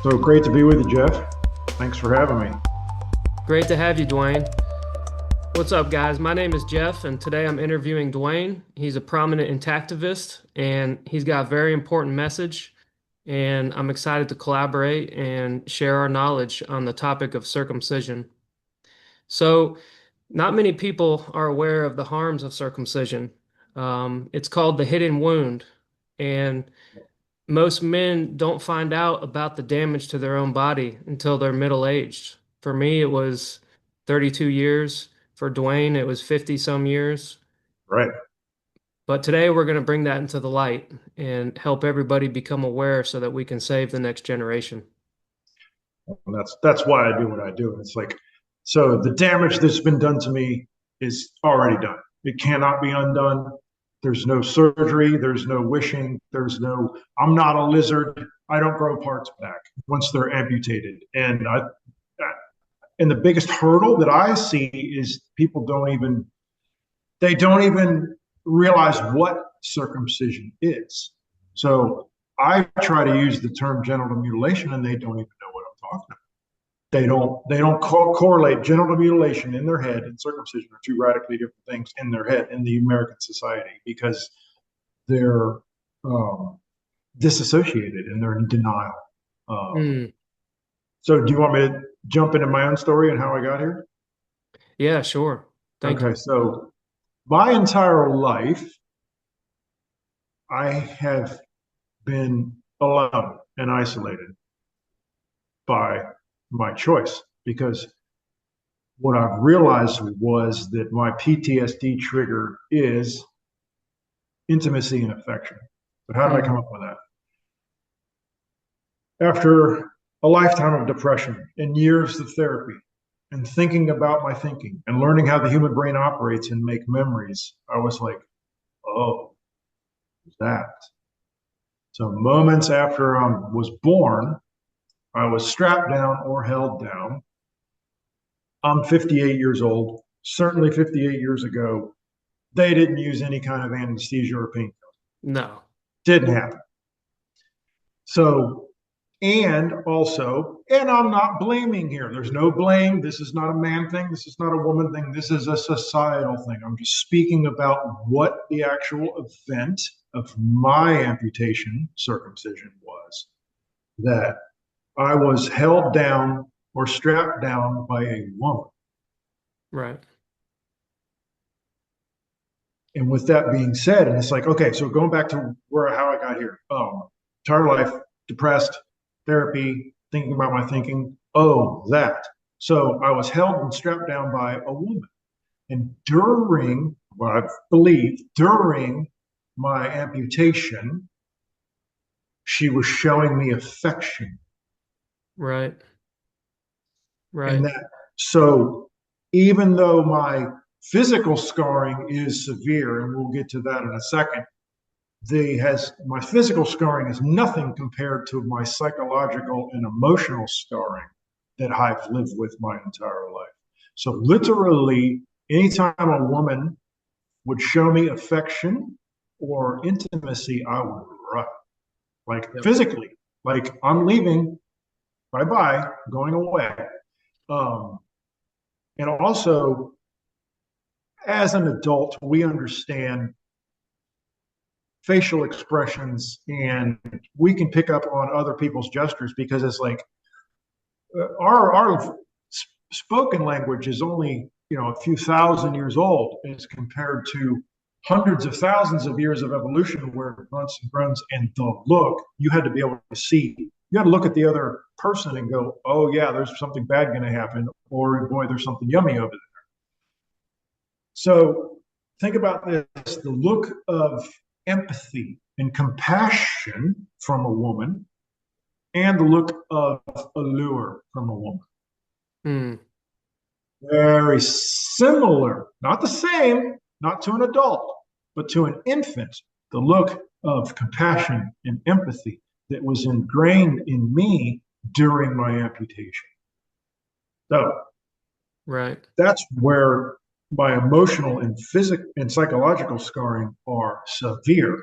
So great to be with you, Jeff. Thanks for having me. Great to have you, Dwayne. What's up, guys? My name is Jeff, and today I'm interviewing Dwayne. He's a prominent intactivist, and he's got a very important message. And I'm excited to collaborate and share our knowledge on the topic of circumcision. So, not many people are aware of the harms of circumcision. It's called the hidden wound, and most men don't find out about the damage to their own body until they're middle-aged. For me, it was 32 years. For Dwayne, it was 50 some years. Right. But today we're going to bring that into the light and help everybody become aware so that we can save the next generation. And that's why I do what I do. And it's like, so the damage that's been done to me is already done. It cannot be undone. There's no surgery. There's no wishing. I'm not a lizard. I don't grow parts back once they're amputated. And the biggest hurdle that I see is people they don't even realize what circumcision is. So I try to use the term genital mutilation, and they don't even know what I'm talking about. They don't correlate genital mutilation in their head and circumcision are two radically different things in their head in the American society because they're disassociated and they're in denial. Mm, So do you want me to jump into my own story and how I got here? yeah, sure. Thank Okay, you. so my entire life, I have been alone and isolated by my choice because what I've realized was that my PTSD trigger is intimacy and affection. So, how did I come Mm, up with that? After a lifetime of depression and years of therapy and thinking about my thinking and learning how the human brain operates and make memories, I was like, oh, that. So, moments after I was born, I was strapped down or held down. I'm 58 years old. Certainly 58 years ago, they didn't use any kind of anesthesia or pain. no. Didn't happen. So, and also, and I'm not blaming here. There's no blame. This is not a man thing. This is not a woman thing. This is a societal thing. I'm just speaking about what the actual event of my amputation, circumcision, was that I was held down or strapped down by a woman. Right. And with that being said, and it's like, okay, so going back to where how I got here, entire life depressed, therapy, thinking about my thinking. Oh, that. So I was held and strapped down by a woman, and during what I believe during my amputation, she was showing me affection, Right. and Right. that so even though my physical scarring is severe, and we'll get to that in a second, the has my physical scarring is nothing compared to my psychological and emotional scarring that I've lived with my entire life. So literally, anytime a woman would show me affection or intimacy, I would run, like Yep. physically, like I'm leaving, bye bye, going away. Um, and also, as an adult, we understand facial expressions and we can pick up on other people's gestures because it's like our spoken language is only a few thousand years old as compared to hundreds of thousands of years of evolution where grunts and groans and the look you had to be able to see, you had to look at the other person and go, oh yeah, there's something bad going to happen, or boy, there's something yummy over there. So think about this, the look of empathy and compassion from a woman and the look of allure from a woman. Mm, Very similar, not the same, not to an adult, but to an infant. The look of compassion and empathy that was ingrained in me during my amputation. So right. that's where my emotional and physical and psychological scarring are severe.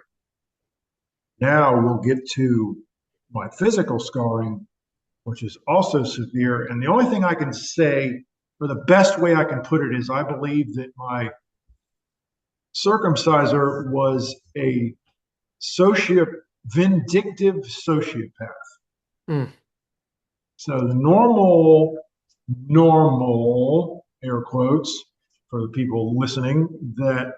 Now we'll get to my physical scarring which is also severe. And the only thing I can say, or the best way I can put it, is I believe that my circumciser was a vindictive sociopath. Mm, So the normal air quotes for the people listening, that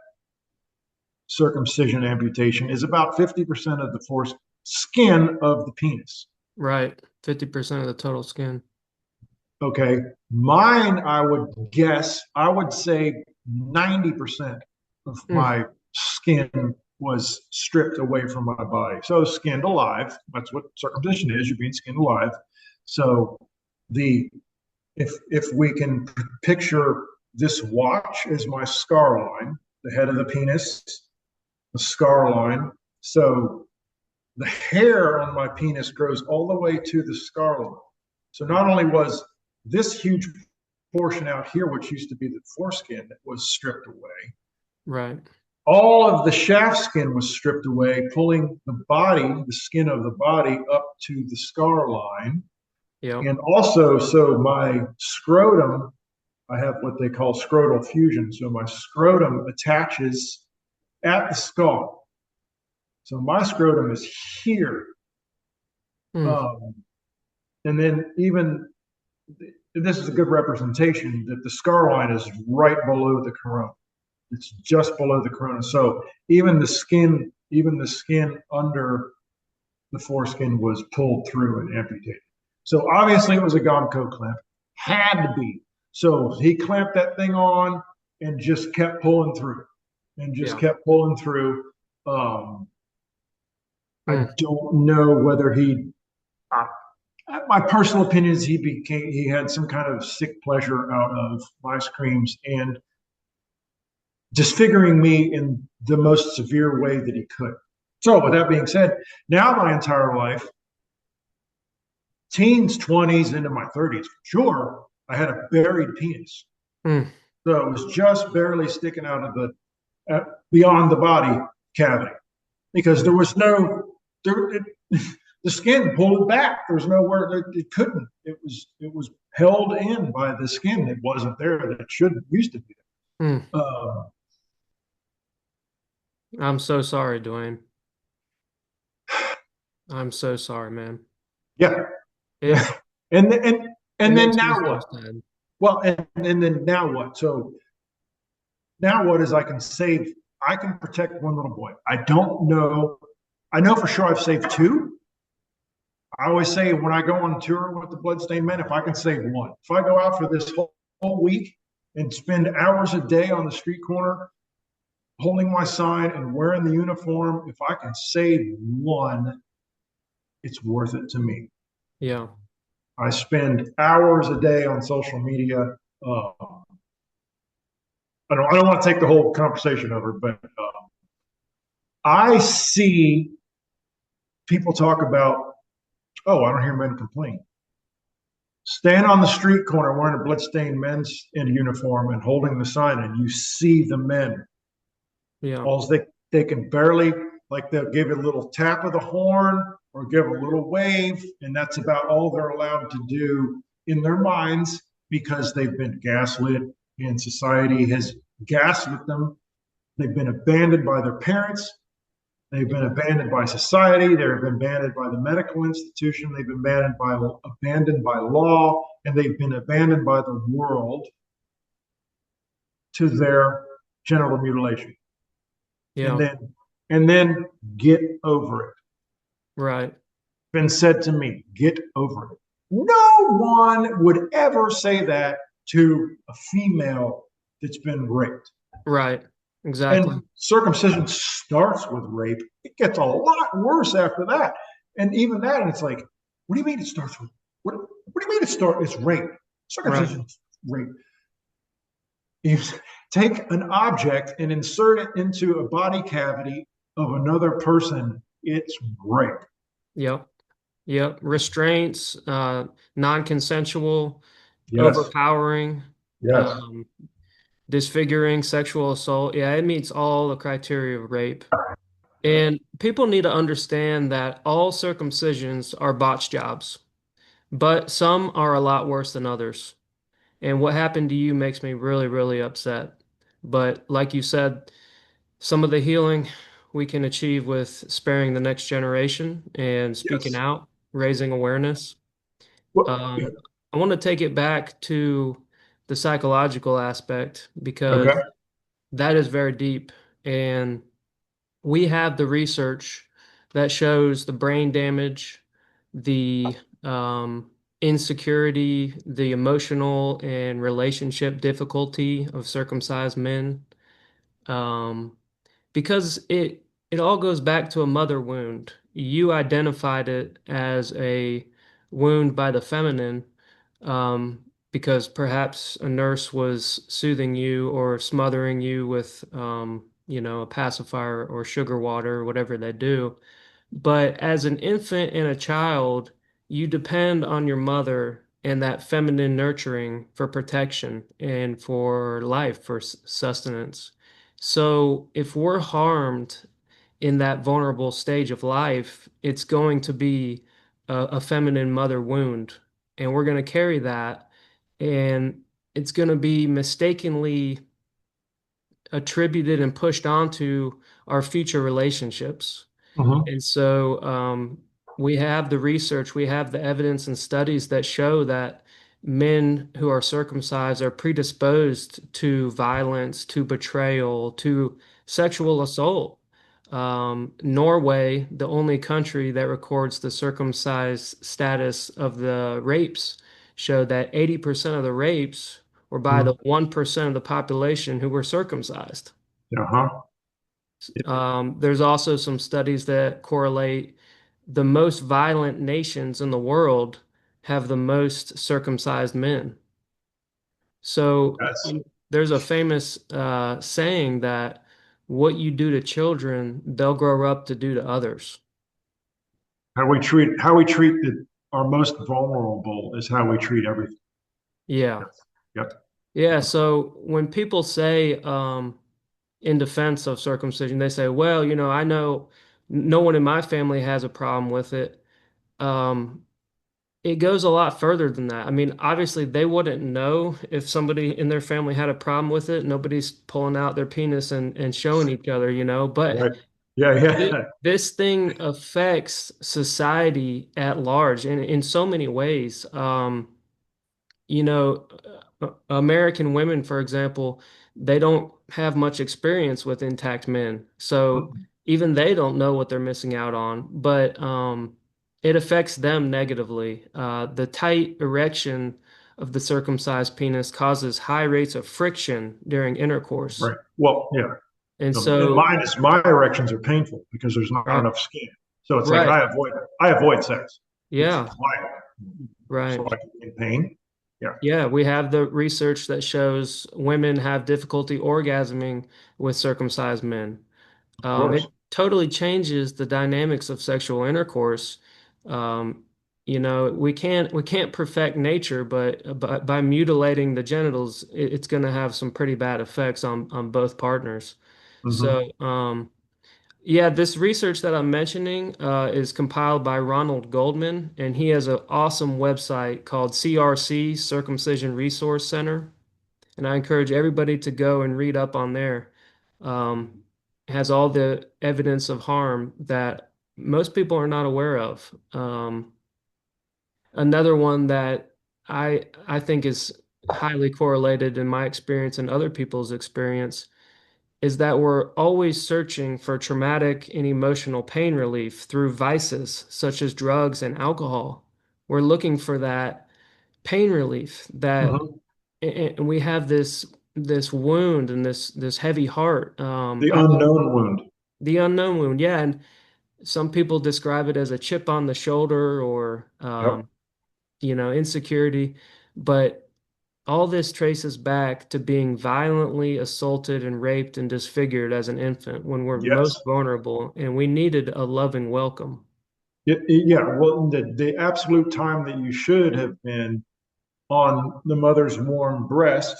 circumcision amputation is about 50% of the skin of the penis. right. 50% of the total skin. Okay. Mine, I would say 90% of Mm, my skin was stripped away from my body. So skinned alive. That's what circumcision is. You're being skinned alive. So the if we can picture this watch as my scar line, the head of the penis, the scar line. So the hair on my penis grows all the way to the scar line. So not only was this huge portion out here, which used to be the foreskin, that was stripped away, right. all of the shaft skin was stripped away, pulling the skin of the body up to the scar line. Yep. And also, so my scrotum, I have what they call scrotal fusion. So my scrotum attaches at the skull. So my scrotum is here. Mm, Um, and then even this is a good representation that the scar line is right below the corona. It's just below the corona. So even the skin under the foreskin was pulled through and amputated. So obviously it was a Gomco clamp. Had to be. So he clamped that thing on and just kept pulling through and just yeah. kept pulling through. Um, I Mm, don't know whether uh, my personal opinion is he had some kind of sick pleasure out of my screams and disfiguring me in the most severe way that he could. So, with that being said, now my entire life, teens, 20s, into my 30s, for sure, I had a buried penis. mm, So it was just barely sticking out of beyond the body cavity because there was the skin pulled back. There was nowhere it couldn't. It was held in by the skin that wasn't there that it should used to be. mm. Uh, I'm so sorry, Dwayne. I'm so sorry, man. yeah, It yeah, and and it and then makes me now so what? sad. Well, and then now what? So now what is I can protect one little boy. I don't know. I know for sure I've saved two. I always say when I go on tour with the Bloodstained Men, if I can save one, if I go out for this whole week and spend hours a day on the street corner holding my sign and wearing the uniform, if I can save one, it's worth it to me. Yeah. I spend hours a day on social media. Uh, I don't want to take the whole conversation over, but I see people talk about, oh, I don't hear men complain. Stand on the street corner wearing a bloodstained men's in uniform and holding the sign, and you see the men. Yeah. All they can barely, like, they'll give it a little tap of the horn or give a little wave, and that's about all they're allowed to do in their minds because they've been gaslit and society has gaslit them. They've been abandoned by their parents. They've been abandoned by society. They've been abandoned by the medical institution. They've been abandoned by law, and they've been abandoned by the world to their genital mutilation. And Yeah. then get over it. Right. Been said to me, get over it. No one would ever say that to a female that's been raped. Right. Exactly. And circumcision starts with rape. It gets a lot worse after that. And even that, and it's like, what do you mean it starts with what do you mean it's rape? Right. Circumcision is rape. You take an object and insert it into a body cavity of another person, it's rape. Yep. Yep. Restraints, non-consensual, Yes. overpowering, Yes. um, disfiguring, sexual assault. Yeah, it meets all the criteria of rape. And people need to understand that all circumcisions are botch jobs. but some are a lot worse than others. And what happened to you makes me really, really upset. But like you said, some of the healing we can achieve with sparing the next generation and speaking Yes. out, raising awareness. Well, yeah. Um, I want to take it back to the psychological aspect because Okay. that is very deep. And we have the research that shows the brain damage, the insecurity, the emotional and relationship difficulty of circumcised men. Um, because it all goes back to a mother wound. You identified it as a wound by the feminine, because perhaps a nurse was soothing you or smothering you with, a pacifier or sugar water or whatever they do. But as an infant and a child, you depend on your mother and that feminine nurturing for protection and for life, for sustenance. So if we're harmed in that vulnerable stage of life, it's going to be a feminine mother wound. And we're going to carry that. And it's going to be mistakenly attributed and pushed onto our future relationships. Hmm. And so we have the research, we have the evidence and studies that show that men who are circumcised are predisposed to violence, to betrayal, to sexual assault. Norway, the only country that records the circumcised status of the rapes, showed that 80% of the rapes were by the 1% of the population who were circumcised. Uh-huh. There's also some studies that correlate the most violent nations in the world have the most circumcised men. So That's there's a famous saying that what you do to children, they'll grow up to do to others. how we treat our most vulnerable is how we treat everything. Yeah. Yes. Yep. Yeah. So when people say in defense of circumcision, they say, well, I know no one in my family has a problem with it. Um, It goes a lot further than that. I mean, obviously, they wouldn't know if somebody in their family had a problem with it. Nobody's pulling out their penis and showing each other, but Right. Yeah. Yeah. this thing affects society at large in so many ways. You know, American women, for example, they don't have much experience with intact men. So even they don't know what they're missing out on, but it affects them negatively. The tight erection of the circumcised penis causes high rates of friction during intercourse. Right. Well, yeah. And And so, my erections are painful because there's not right, enough skin. So it's like right, I avoid sex. It's yeah, quiet. So right. I can get pain. Yeah. Yeah, we have the research that shows women have difficulty orgasming with circumcised men. Of course. It totally changes the dynamics of sexual intercourse. Um, we can't perfect nature, but by mutilating the genitals, it's going to have some pretty bad effects on both partners. Hmm. So, yeah, this research that I'm mentioning is compiled by Ronald Goldman, and he has an awesome website called CRC, Circumcision Resource Center. And I encourage everybody to go and read up on there. It has all the evidence of harm that most people are not aware of. Another one that I think is highly correlated in my experience and other people's experience is that we're always searching for traumatic and emotional pain relief through vices such as drugs and alcohol. We're looking for that pain relief that Hmm. and we have this wound and this heavy heart. The unknown wound. The unknown wound, yeah, and some people describe it as a chip on the shoulder or Yep. insecurity, but all this traces back to being violently assaulted and raped and disfigured as an infant when we're most Yes. vulnerable and we needed a loving welcome. Yeah. Well, the absolute time that you should have been on the mother's warm breast,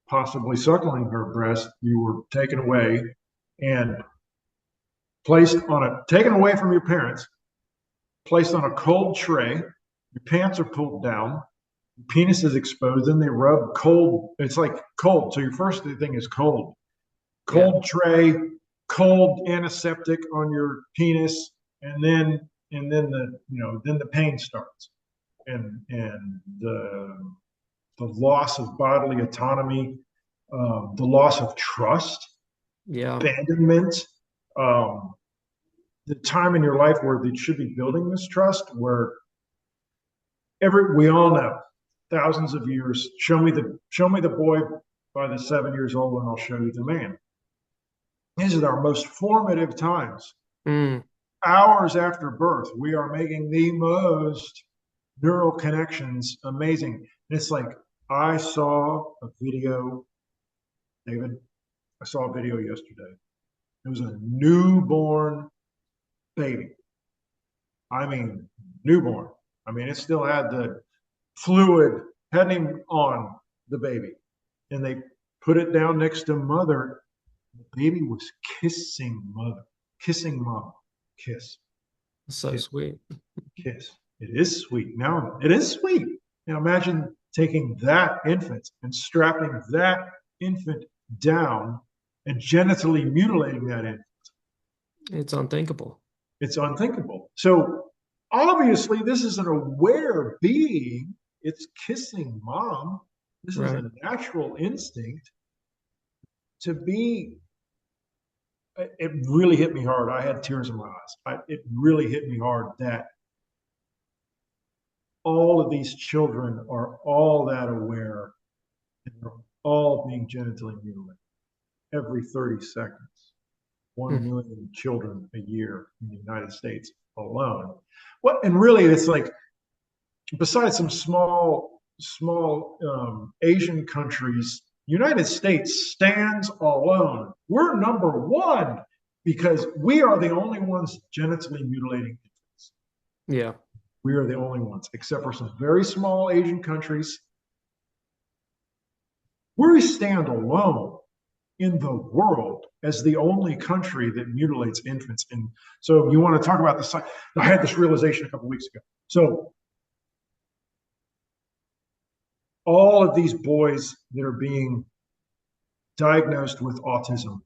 possibly suckling her breast, you were taken away and taken away from your parents, placed on a cold tray, Your pants are pulled down, your penis is exposed, then they rub cold. It's like cold. So your first thing is cold. Yeah. Cold tray, cold antiseptic on your penis, and then then the pain starts. And the loss of bodily autonomy, the loss of trust, Yeah. abandonment, um, the time in your life where they should be building this trust, where we all know thousands of years. Show me the boy by the 7 years old, and I'll show you the man. These are our most formative times. Mm. Hours after birth, we are making the most neural connections. Amazing. And it's like I saw a video, David. I saw a video yesterday. It was a newborn baby. I mean, newborn. I mean, it still had the fluid, hadn't even on the baby. And they put it down next to mother. The baby was kissing mother, kissing mom, kiss, So kiss, sweet. kiss. It is sweet. Now, it is sweet. Now, imagine taking that infant and strapping that infant down and genitally mutilating that infant. It's unthinkable. It's unthinkable. So obviously, this is an aware being. It's kissing mom. This is Right. a natural instinct to be. It really hit me hard. I had tears in my eyes. It really hit me hard that all of these children are all that aware and they're all being genitally mutilated every 30 seconds. 1 Mm. million children a year in the United States alone. What and really, it's like besides some small Asian countries, United States stands alone. We're number one because we are the only ones genitally mutilating infants. Yeah. We are the only ones, except for some very small Asian countries. We stand alone in the world as the only country that mutilates infants. And so you want to talk about the science. I had this realization a couple of weeks ago. So all of these boys that are being diagnosed with autism,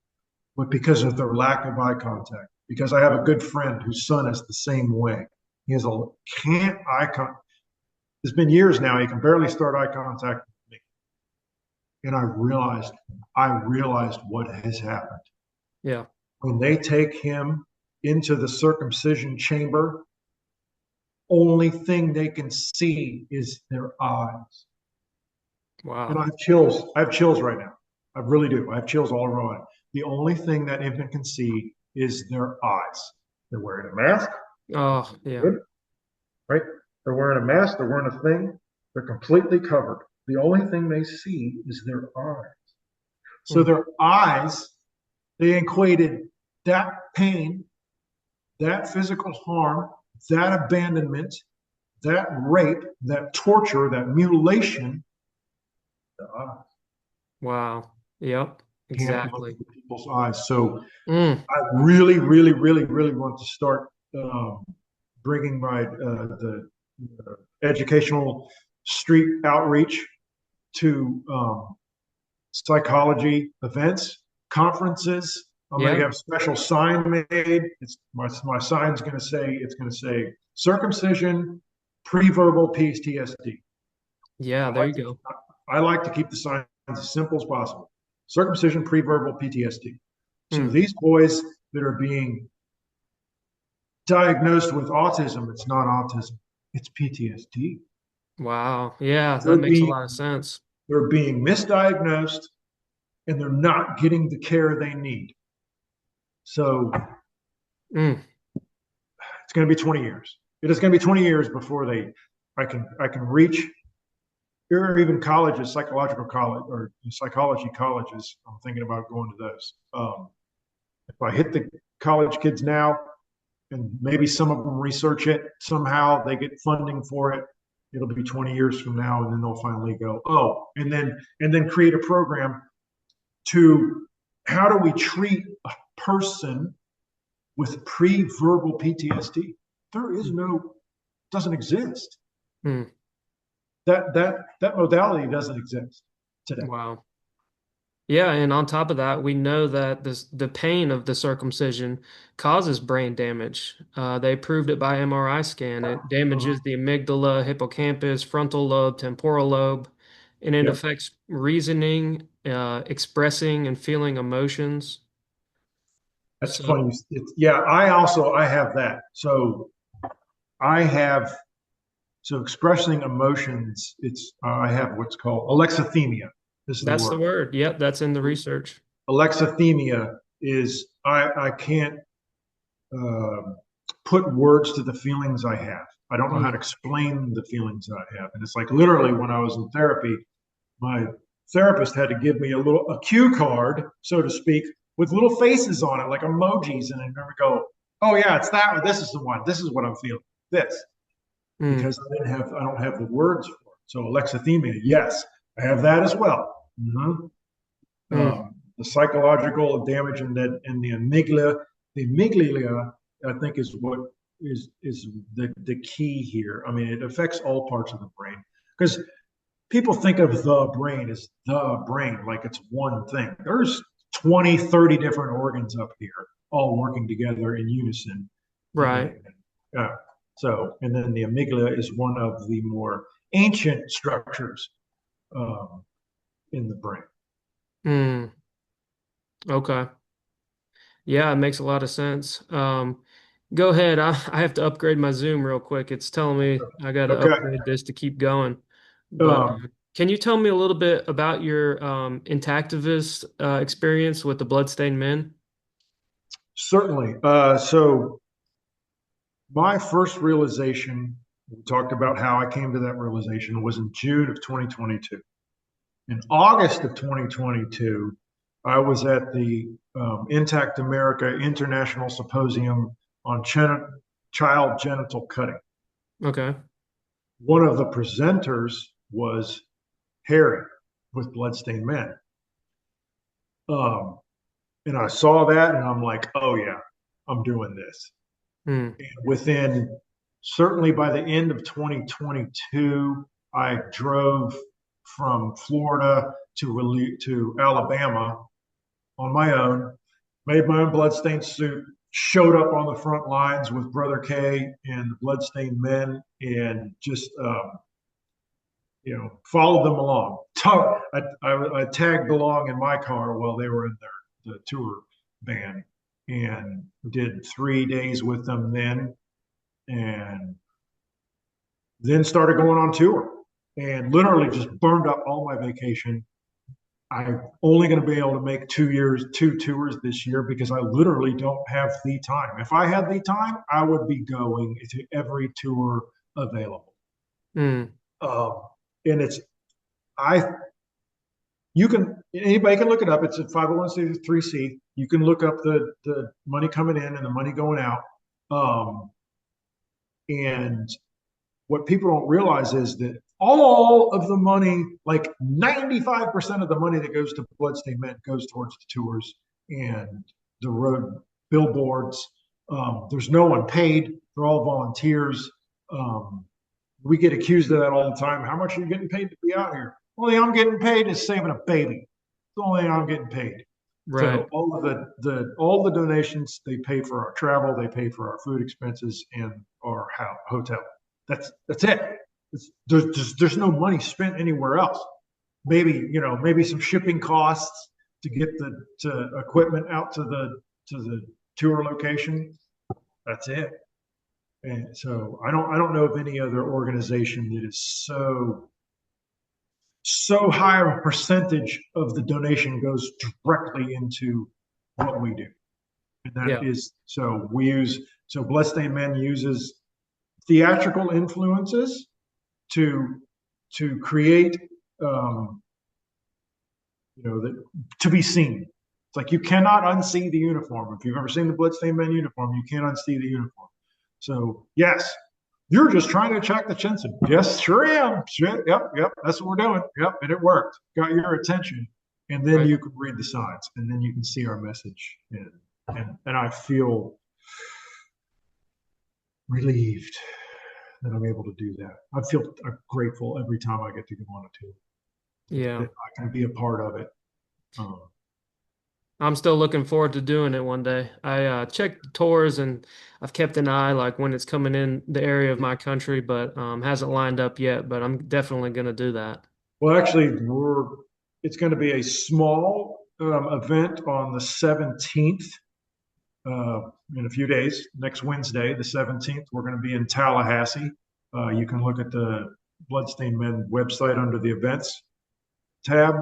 but because of their lack of eye contact, because I have a good friend whose son is the same way. He has a can't eye contact. It's been years now. He can barely start eye contact with me. And I realized what has happened. Yeah. When they take him into the circumcision chamber, only thing they can see is their eyes. And I Wow. have chills. I have chills right now. I really do. I have chills all over my body. The only thing that infant can see is their eyes. They're wearing a mask, Oh, yeah. good, right? They're wearing a mask. They're wearing a thing. They're completely covered. The only thing they see is their eyes. So Mm. their eyes, they equated that pain, that physical harm, that abandonment, that rape, that torture, that mutilation. I Wow. Yep. can't look Exactly. into people's eyes. So Mm. I really, really, really, really want to start bringing the educational street outreach to psychology events, conferences. I'm going to Yeah. have a special sign made. It's my sign's going to say circumcision pre-verbal PTSD. Yeah. I There like you to go. I like to keep the signs as simple as possible. Circumcision pre-verbal PTSD. So Mm. these boys that are being diagnosed with autism, it's not autism, it's PTSD. Wow. Yeah. That They're makes a being lot of sense. they're being misdiagnosed and they're not getting the care they need. So Mm. it's going to be 20 years. It is going to be 20 years before I can reach or even colleges, psychological college or psychology colleges. I'm thinking about going to those. If I hit the college kids now, and maybe some of them research it somehow, they get funding for it. It'll be 20 years from now, and then they'll finally go, oh, and then create a program to how do we treat a person with pre-verbal PTSD? There is no, doesn't exist. Hmm. That modality doesn't exist today. Wow. Yeah, and on top of that, we know that the pain of the circumcision causes brain damage. They proved it by MRI scan. It Uh-huh. damages the amygdala, hippocampus, frontal lobe, temporal lobe, and it Yep. affects reasoning, expressing and feeling emotions. That's So funny. Yeah, I have that. So I have so expressing emotions. I have what's called alexithymia. This is the that's the word. word. Yep, that's in the research. Alexithymia is I can't uh, put words to the feelings I have. I don't know how to Mm, explain the feelings that I have, and it's like literally when I was in therapy, my therapist had to give me a cue card, so to speak, with little faces on it, like emojis, and I never go, "Oh yeah, it's that one. This is the one. This is what I'm feeling." This mm, because I don't have the words for it. So alexithymia, yes, I have that as well. Mm-hmm. mm, The psychological damage in the amygdala, I think, is what is the key here. I mean, it affects all parts of the brain because people think of the brain as the brain, like it's one thing. There's 20, 30 different organs up here, all working together in unison. right. And and then the amygdala is one of the more ancient structures um, in the brain. Mm, okay. Yeah, it makes a lot of sense. Go ahead. I have to upgrade my Zoom real quick. It's telling me I got to Okay. upgrade this to keep going. But Um, can you tell me a little bit about your intactivist experience with the Bloodstained Men? Certainly. So my first realization, we talked about how I came to that realization, was in June of 2022. In August of 2022, I was at the Intact America International Symposium on child genital cutting. Okay. One of the presenters was Harry with Bloodstained Men. Um, and I saw that and I'm like, oh yeah, I'm doing this. Hmm. Within certainly by the end of 2022, I drove from Florida to Alabama on my own, made my own bloodstained suit, showed up on the front lines with Brother K and the Bloodstained Men, and just followed them along. I tagged along in my car while they were in the tour van and did 3 days with them and then started going on tour and literally just burned up all my vacation. I'm only going to be able to make 2 tours this year because I literally don't have the time. If I had the time, I would be going to every tour available. Hmm. Um, and it's I you can anybody can look it up. It's a 501c3c. You can look up the money coming in and the money going out. Um, and what people don't realize is that all of the money, like 95% of the money that goes to Bloodstained Men, goes towards the tours and the road billboards. There's no one paid. They're all volunteers. Um, we get accused of that all the time. How much are you getting paid to be out here? Only I'm getting paid is saving a baby. It's the only thing I'm getting paid. Right. So all of the donations, they pay for our travel, they pay for our food expenses and our hotel. That's it. There's no money spent anywhere else. Maybe some shipping costs to get the equipment out to the tour location. That's it. And so I don't know of any other organization that is so high of a percentage of the donation goes directly into what we do. And that Yeah. is so Bloodstained Men uses theatrical influences to create um, to be seen. It's like you cannot unsee the uniform. If you've ever seen the Bloodstained Men uniform, you can't unsee the uniform. So yes, you're just trying to attract attention. Yes, sure am. Sure, yep. That's what we're doing. Yep, and it worked. Got your attention, and then Right. you can read the signs, and then you can see our message, and I feel relieved that I'm able to do that. I feel grateful every time I get to go on a tour Yeah. that I can be a part of it. Um, I'm still looking forward to doing it one day. I checked the tours and I've kept an eye like when it's coming in the area of my country, but hasn't lined up yet. But I'm definitely going to do that. well, actually, it's going to be a small event on the 17th uh, in a few days. Next Wednesday, the 17th, we're going to be in Tallahassee. You can look at the Bloodstained Men website under the events tab.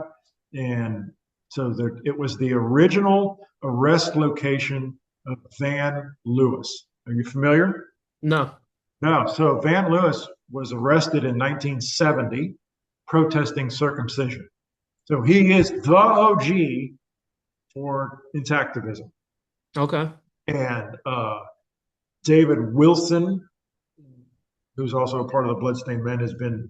And so it was the original arrest location of Van Lewis. Are you familiar? No. No. So Van Lewis was arrested in 1970 protesting circumcision. So he is the OG for intactivism. Okay. And David Wilson, who's also a part of the Bloodstained Men,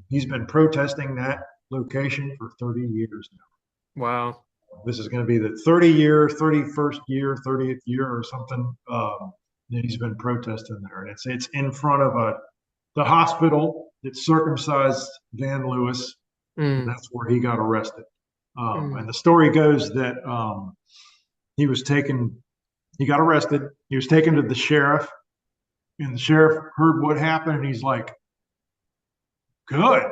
he's been protesting that location for 30 years now. Wow. This is going to be the 31st year, 30th year or something. That he's been protesting there, and it's in front of the hospital that circumcised Van Lewis, and Mm, that's where he got arrested. And mm. the story goes that he he got arrested. He was taken to the sheriff, and the sheriff heard what happened, and he's like, "Good,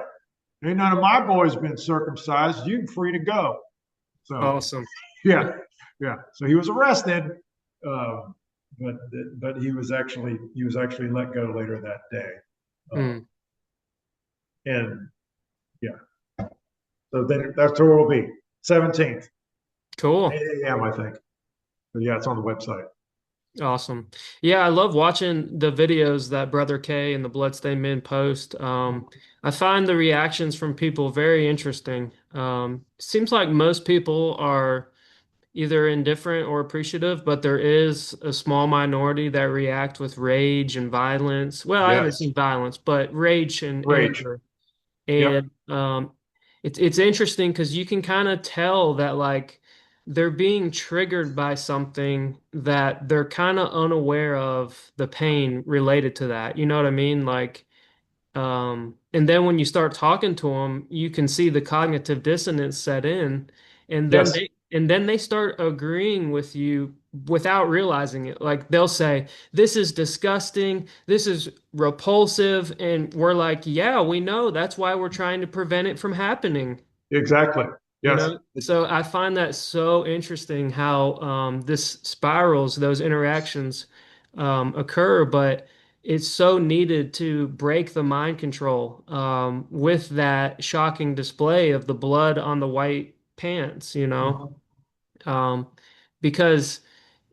ain't none of my boys been circumcised. You free to go." So Awesome. yeah, yeah. So he was arrested, uh, but he was actually let go later that day, Mm. and yeah. So then that's where we'll be. 17th, Cool. 8 a.m. I think. But yeah, it's on the website. Awesome. Yeah, I love watching the videos that Brother K and the Bloodstained Men post. I find the reactions from people very interesting. Seems like most people are either indifferent or appreciative, but there is a small minority that react with rage and violence. Well, I haven't Yes, seen violence, but rage and rage. anger. Yep. And it's interesting because you can kind of tell that like they're being triggered by something that they're kind of unaware of the pain related to that. You know what I mean? Like and then when you start talking to them, you can see the cognitive dissonance set in, Yes. and then they start agreeing with you without realizing it. Like they'll say, "This is disgusting. This is repulsive," and we're like, "Yeah, we know. That's why we're trying to prevent it from happening." Exactly. You Yes. know, so I find that so interesting how this spirals, those interactions occur, but it's so needed to break the mind control with that shocking display of the blood on the white pants, you know, Mhm. um, because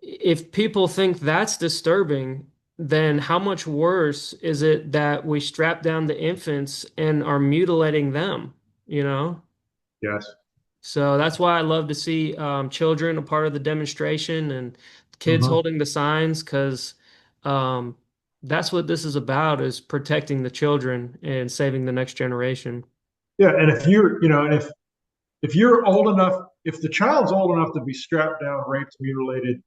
if people think that's disturbing, then how much worse is it that we strap down the infants and are mutilating them, you know? Yes. So that's why I love to see children a part of the demonstration and kids Mhm. holding the signs because um, that's what this is about is protecting the children and saving the next generation. Yeah. And if you're, and if you're old enough, if the child's old enough to be strapped down, raped, mutilated,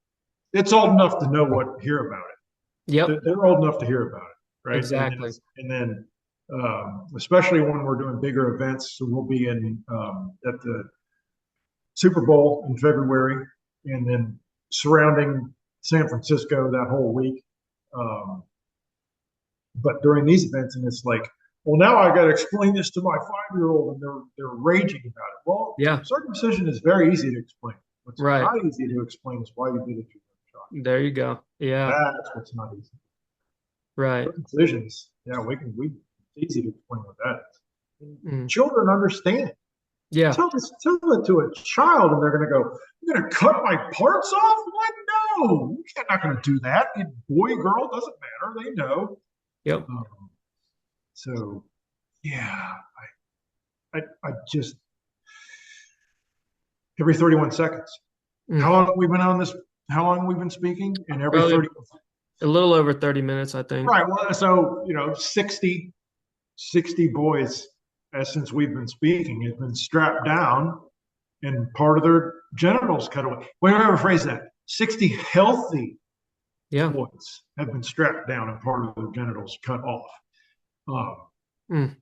it's old enough to know what hear about it. They're, Yep, they're old enough to hear about it, right? exactly. And then especially when we're doing bigger events, so we'll be in at the Super Bowl in February, and then surrounding San Francisco that whole week. Um, but during these events, and it's like, well, now I got to explain this to my 5-year-old, and they're raging about it. Well, Yeah, circumcision is very easy to explain. What's right. not easy to explain is why you did it to your child. There you go. Yeah, That's what's not easy. right. Circumcisions, yeah, it's easy to explain what that is. Mm. Children understand. Yeah, Tell it to a child, and they're going to go, "You're going to cut my parts off? What? No, you're not going to do that. Boy, girl, doesn't matter. They know." yep. Um, so, yeah, I just every 31 seconds. How Mm. long have we been on this? How long have we been speaking? And every Probably 30, a little over 30 minutes, I think. right? Well, so 60 boys, since we've been speaking, have been strapped down and part of their genitals cut away. Wait, let me rephrase that. 60 healthy Yeah. boys have been strapped down and part of their genitals cut off. Um, Mm.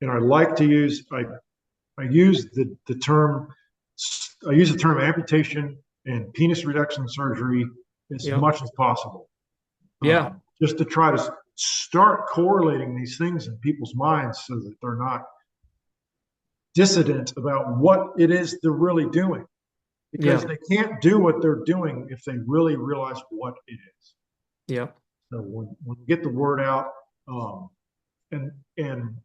and I like to use I use the term I use the term amputation and penis reduction surgery as Yep. much as possible, Yeah. just to try to start correlating these things in people's minds so that they're not dissident about what it is they're really doing, because Yeah. they can't do what they're doing if they really realize what it is. Yep. So when we get the word out, um, and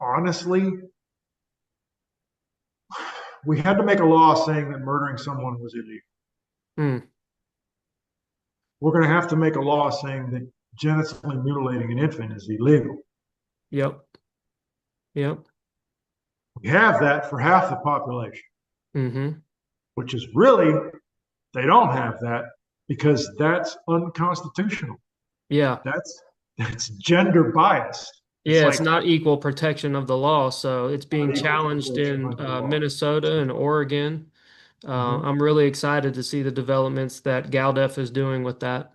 honestly, we had to make a law saying that murdering someone was illegal. Mm. We're going to have to make a law saying that genitally mutilating an infant is illegal. Yep. Yep. We have that for half the population, Mm-hmm. which is really, they don't have that because that's unconstitutional. Yeah. That's gender biased. It's Yeah, it's like not equal protection of the law, so it's being not equal challenged protection in under the law. Minnesota and Oregon. Mhm. I'm really excited to see the developments that GALDEF is doing with that.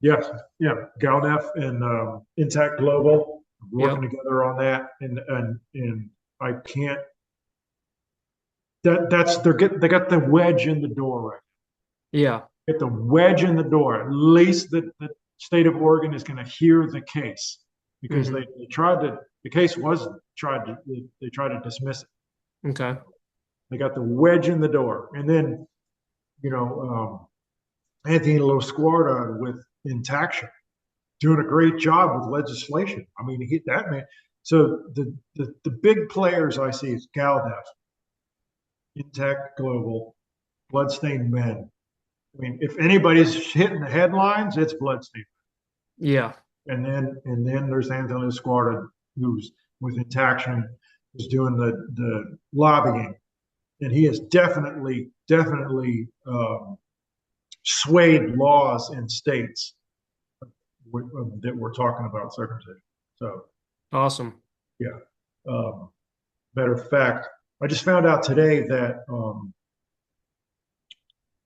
Yes, yeah, GalNef and Intact Global working Yep. together on that, and I can't. That's they got the wedge in the door right. Yeah. Get the wedge in the door. At least the state of Oregon is going to hear the case because Hmm. they tried to. The case was tried to they tried to dismiss it. Okay. They got the wedge in the door, and then you know Anthony Losquarda with Intaction doing a great job with legislation. I mean, that man. So the big players I see is GalDef, Intact Global, Bloodstained Men. I mean, if anybody's hitting the headlines, it's Bloodstained. Yeah. And then there's Anthony Squarta, who's with Intaction, who's doing the lobbying, and he has definitely swayed laws in states that we're talking about circumcision. So Awesome. yeah. Um, Matter of fact, I just found out today that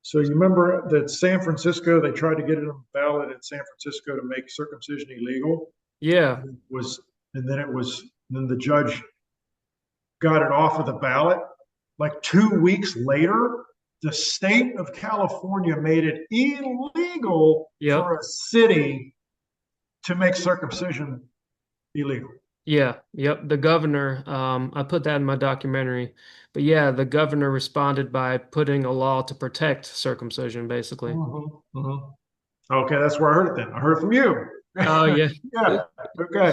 so you remember that San Francisco, they tried to get it on the ballot in San Francisco to make circumcision illegal. Yeah. Was and then it was then the judge got it off of the ballot. Like 2 weeks later, the state of California made it illegal Yep. for a city to make circumcision illegal. Yeah. Yep. The governor, I put that in my documentary. But yeah, the governor responded by putting a law to protect circumcision, basically. Mm-hmm, mm-hmm. Okay, that's where I heard it then. I heard it from you. Oh, yeah. Yeah. Okay.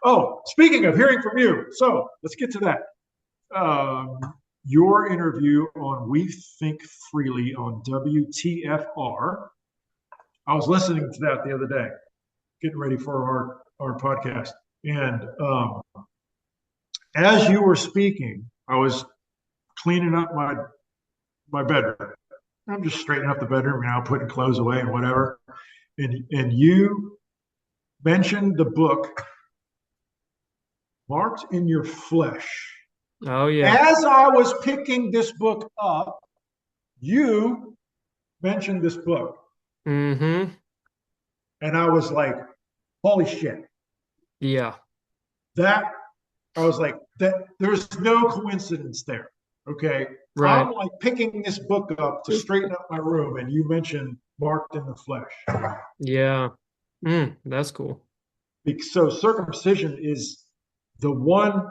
Oh, speaking of hearing from you, so let's get to that. Um, your interview on We Think Freely on WTFR. I was listening to that the other day, getting ready for our podcast. And as you were speaking, I was cleaning up my bedroom. I'm just straightening up the bedroom, putting clothes away and whatever. And you mentioned the book Marked in Your Flesh. Oh, yeah. As I was picking this book up, you mentioned this book. Mm-hmm. And I was like, holy shit. Yeah. That I was like, that there's no coincidence there. Okay. Right. I'm like picking this book up to straighten up my room, and you mentioned Marked in the Flesh. Yeah. That's cool. So circumcision is the one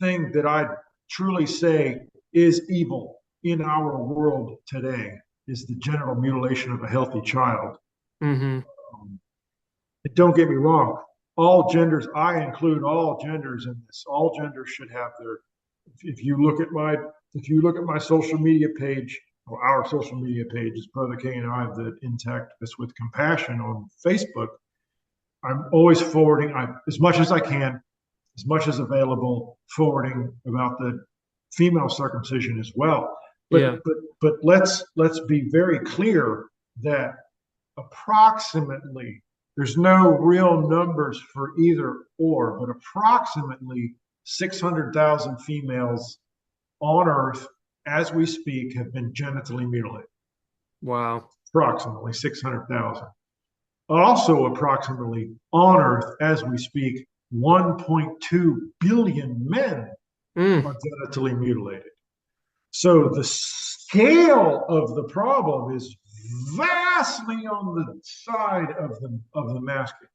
thing that I truly say is evil in our world today, is the genital mutilation of a healthy child. Mm-hmm. Um, don't get me wrong. All genders, I include all genders in this. All genders should have their. If you look at my social media page, or our social media page is Brother K and I, the Intact This with Compassion on Facebook. I'm always forwarding as much as I can, as much as available, forwarding about the female circumcision as well. Yeah. But let's be very clear that approximately, there's no real numbers for either or, but approximately 600,000 females on Earth as we speak have been genitally mutilated. Wow. Approximately 600,000. Also, approximately on Earth as we speak, 1.2 billion men Mm, are genitally mutilated. So the scale of the problem is vastly on the side of the masculine.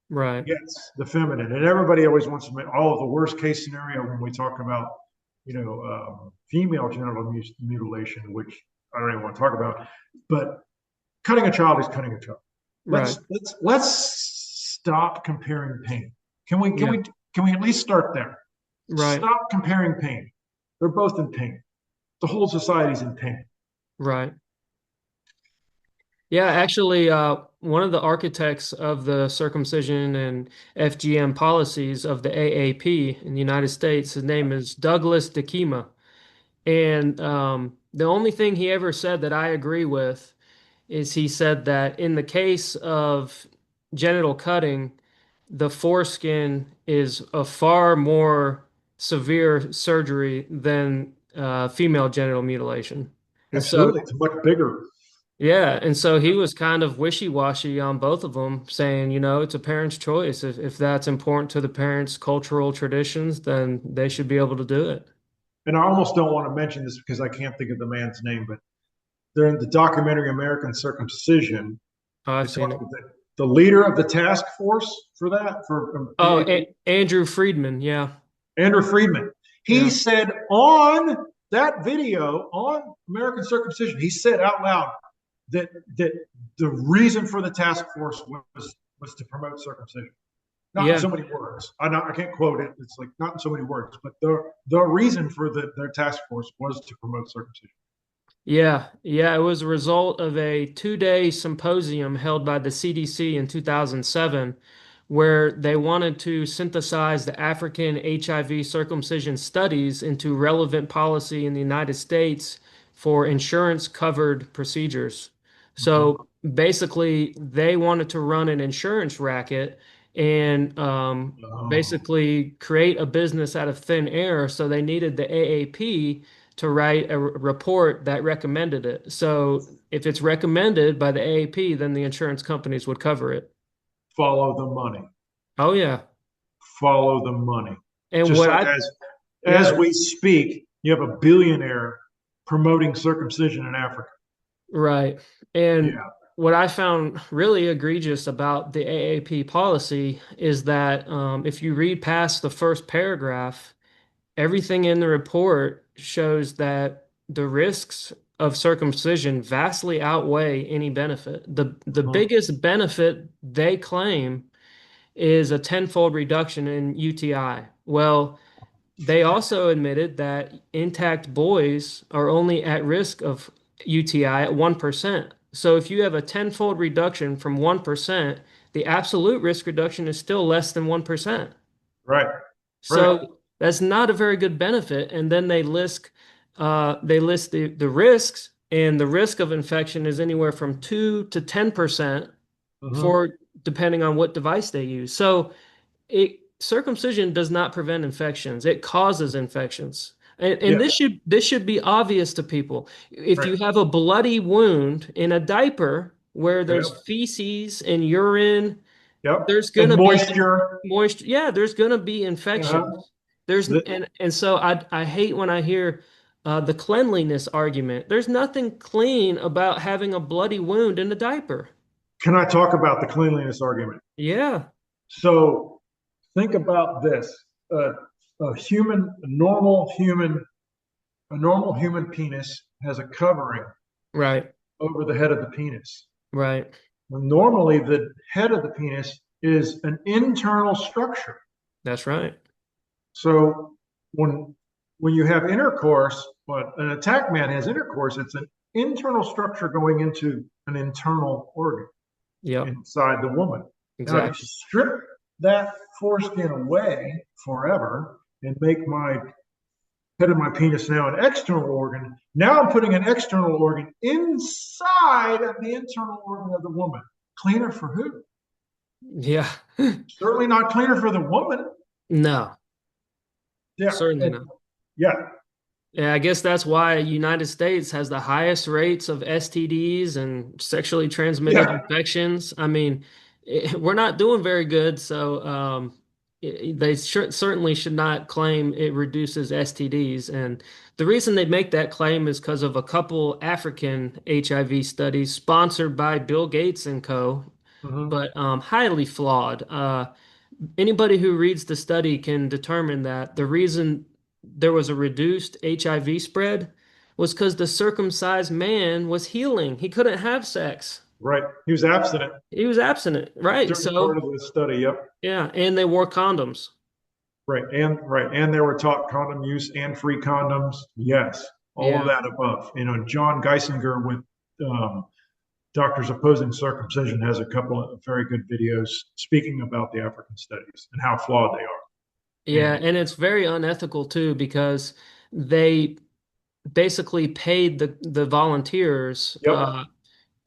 right. Yes, the feminine, and everybody always wants to make the worst case scenario when we talk about female genital mutilation, which I don't even want to talk about. But cutting a child is cutting a child. Right. Let's stop comparing pain. Can we can Yeah. we can we at least start there? Right. Stop comparing pain. They're both in pain. The whole society's in pain. Right. Yeah, actually, one of the architects of the circumcision and FGM policies of the AAP in the United States, his name is Douglas DeKima. And the only thing he ever said that I agree with is he said that in the case of genital cutting, the foreskin is a far more severe surgery than female genital mutilation. And so Absolutely, it's much bigger. yeah, and so he was kind of wishy-washy on both of them, saying, it's a parent's choice. If that's important to the parents' cultural traditions, then they should be able to do it. And I almost don't want to mention this because I can't think of the man's name, but they're in the documentary American Circumcision. Oh, They I've seen talk it. about the leader of the task force for that, for Oh, AAP, Andrew Friedman. Yeah, Andrew Friedman. He yeah, said on that video on American Circumcision, he said out loud that the reason for the task force was to promote circumcision. Not in yeah. so many words. I can't quote it. It's like not in so many words, but the reason for their task force was to promote circumcision. Yeah, yeah, it was a result of a 2-day symposium held by the CDC in 2007, where they wanted to synthesize the African HIV circumcision studies into relevant policy in the United States for insurance covered procedures. Mm-hmm. So basically, they wanted to run an insurance racket and Oh, basically create a business out of thin air. So they needed the AAP to write a report that recommended it. So if it's recommended by the AAP, then the insurance companies would cover it. follow the money. Oh yeah. Follow the money. And Just what like I as yeah, we speak, you have a billionaire promoting circumcision in Africa. right. And Yeah. what I found really egregious about the AAP policy is that if you read past the first paragraph, everything in the report shows that the risks of circumcision vastly outweigh any benefit. The Uh-huh. biggest benefit they claim is a tenfold reduction in UTI. Well, they also admitted that intact boys are only at risk of UTI at 1%. So if you have a tenfold reduction from 1%, the absolute risk reduction is still less than 1%. Right. Right. So that's not a very good benefit. And then they list the risks, and the risk of infection is anywhere from 2 to 10% Uh-huh. for depending on what device they use. So circumcision does not prevent infections. It causes infections. And Yeah. this should be obvious to people. If Right. you have a bloody wound in a diaper where there's Yep. feces and urine, Yep. there's And gonna be moisture. moisture. Yeah, there's gonna be Uh-huh. infections. There's The, and so I hate when I hear the cleanliness argument. There's nothing clean about having a bloody wound in a diaper. can I talk about the cleanliness argument? Yeah, So think about this. Uh, a normal human penis has a covering right, over the head of the penis. right, Normally, the head of the penis is an internal structure. that's right. So when you have intercourse, what an attack man has intercourse, it's an internal structure going into an internal organ Yep, inside the woman. Now, if you exactly. strip that foreskin away forever and make my head of my penis now an external organ, now I'm putting an external organ inside of the internal organ of the woman. Cleaner for who? Yeah. Certainly not cleaner for the woman. No, Yeah. certainly And not. yeah. Yeah, I guess that's why United States has the highest rates of STDs and sexually transmitted Yeah. infections. I mean, we're not doing very good. So, they certainly should not claim it reduces STDs. And the reason they make that claim is because of a couple African HIV studies sponsored by Bill Gates and co., Hmm. but highly flawed. Anybody who reads the study can determine that the reason there was a reduced HIV spread was because the circumcised man was healing. He couldn't have sex. Right. He was abstinent He was abstinent, right? during part So, of the study. Yep. yeah, and they wore condoms. Right. And they were taught condom use and free condoms. Yes. All of Yeah. that above. John Geisinger with um, Doctors Opposing Circumcision has a couple of very good videos speaking about the African studies and how flawed they are. Yeah, And and it's very unethical too because they basically paid the volunteers yep.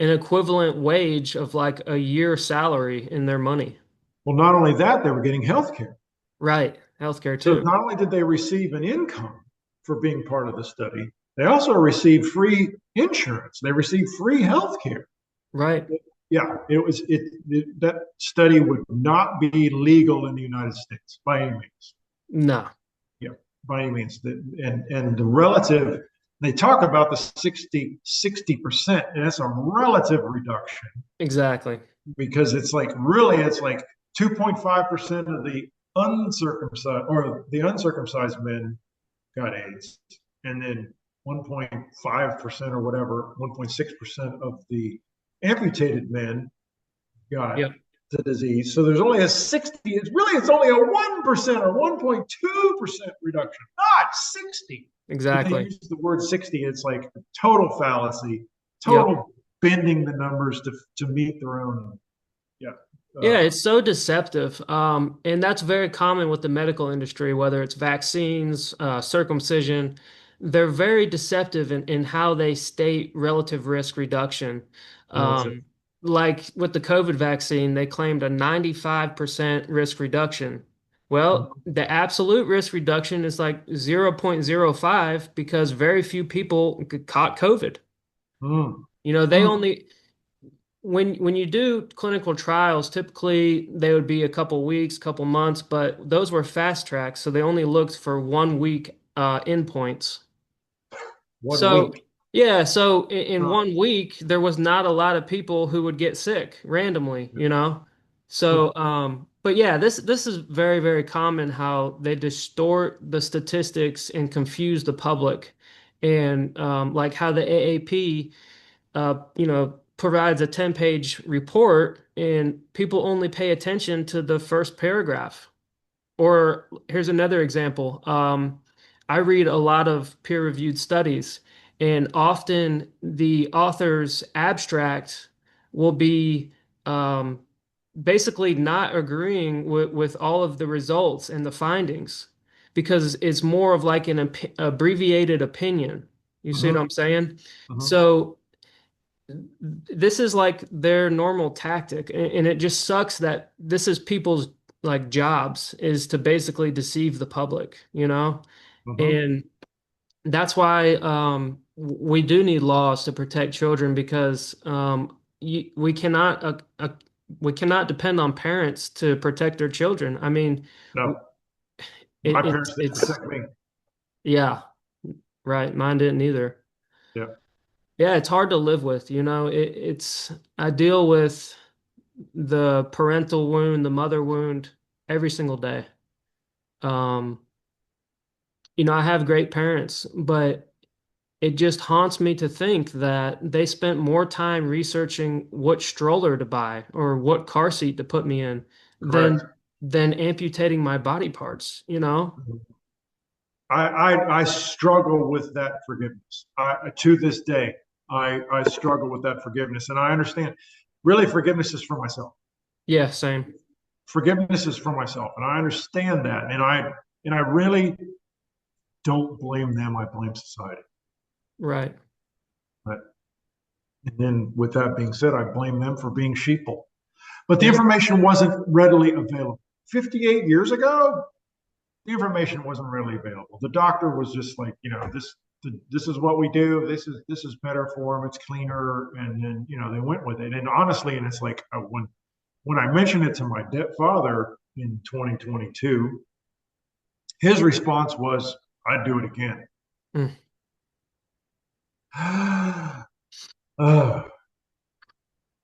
an equivalent wage of like a year salary in their money. Well, not only that, they were getting health care. Right. Healthcare So too. not only did they receive an income for being part of the study, they also received free insurance. They received free health care. Right. Yeah, that study would not be legal in the United States by any means. No, Yeah, by any means. And the relative, they talk about the 60%, and that's a relative reduction exactly. because it's like 2.5% of the uncircumcised men got AIDS, and then 1.5% or whatever, 1.6% of the amputated men got Yep. the disease. So there's only a 60, it's only a 1% or 1.2% reduction, not 60. But they Exactly. use the word 60, it's like a total fallacy, Yep. total bending the numbers to meet their own. Yeah. Yeah, Uh, it's so deceptive. And that's very common with the medical industry, whether it's vaccines, circumcision. They're very deceptive in how they state relative risk reduction. relative. Um, like with the COVID vaccine, they claimed a 95% risk reduction. Well, the absolute risk reduction is like 0.05 because very few people caught COVID. Mm, They mm, only when you do clinical trials, typically they would be a couple weeks, couple months, but those were fast tracks, so they only looked for 1 week endpoints. one So week. yeah, so in Uh, 1 week there was not a lot of people who would get sick randomly. mm, So but yeah, this is very, very common how they distort the statistics and confuse the public, and like how the AAP provides a 10-page report and people only pay attention to the first paragraph. Or here's another example. I read a lot of peer-reviewed studies, and often the author's abstract will be um, basically not agreeing with all of the results and the findings because it's more of like an abbreviated opinion. You see what mhm, I'm saying? mhm, So this is like their normal tactic, and it just sucks that this is people's like jobs is to basically deceive the public. mhm. And that's why we do need laws to protect children because we cannot depend on parents to protect their children. I mean, No, my it, parents it's didn't it's protect me. yeah, right. Mine didn't either. Yeah. Yeah, it's hard to live with. It's I deal with the parental wound, the mother wound every single day. Um, I have great parents, but it just haunts me to think that they spent more time researching what stroller to buy or what car seat to put me in Correct. than amputating my body parts. I struggle with that forgiveness. To this day, I struggle with that forgiveness, and I understand. Really, forgiveness is for myself. Yeah, same. Forgiveness is for myself, and I understand that. And I really don't blame them. I blame society. Right. But and then, with that being said, I blame them for being sheeple. But the Yeah. information wasn't readily available. 58 years ago, the information wasn't readily available. The doctor was just like, this is what we do. This is better for them. It's cleaner, and then they went with it. And honestly, and it's like when I mentioned it to my father, in 2022. His response was, I'd do it again. Mm. Oh,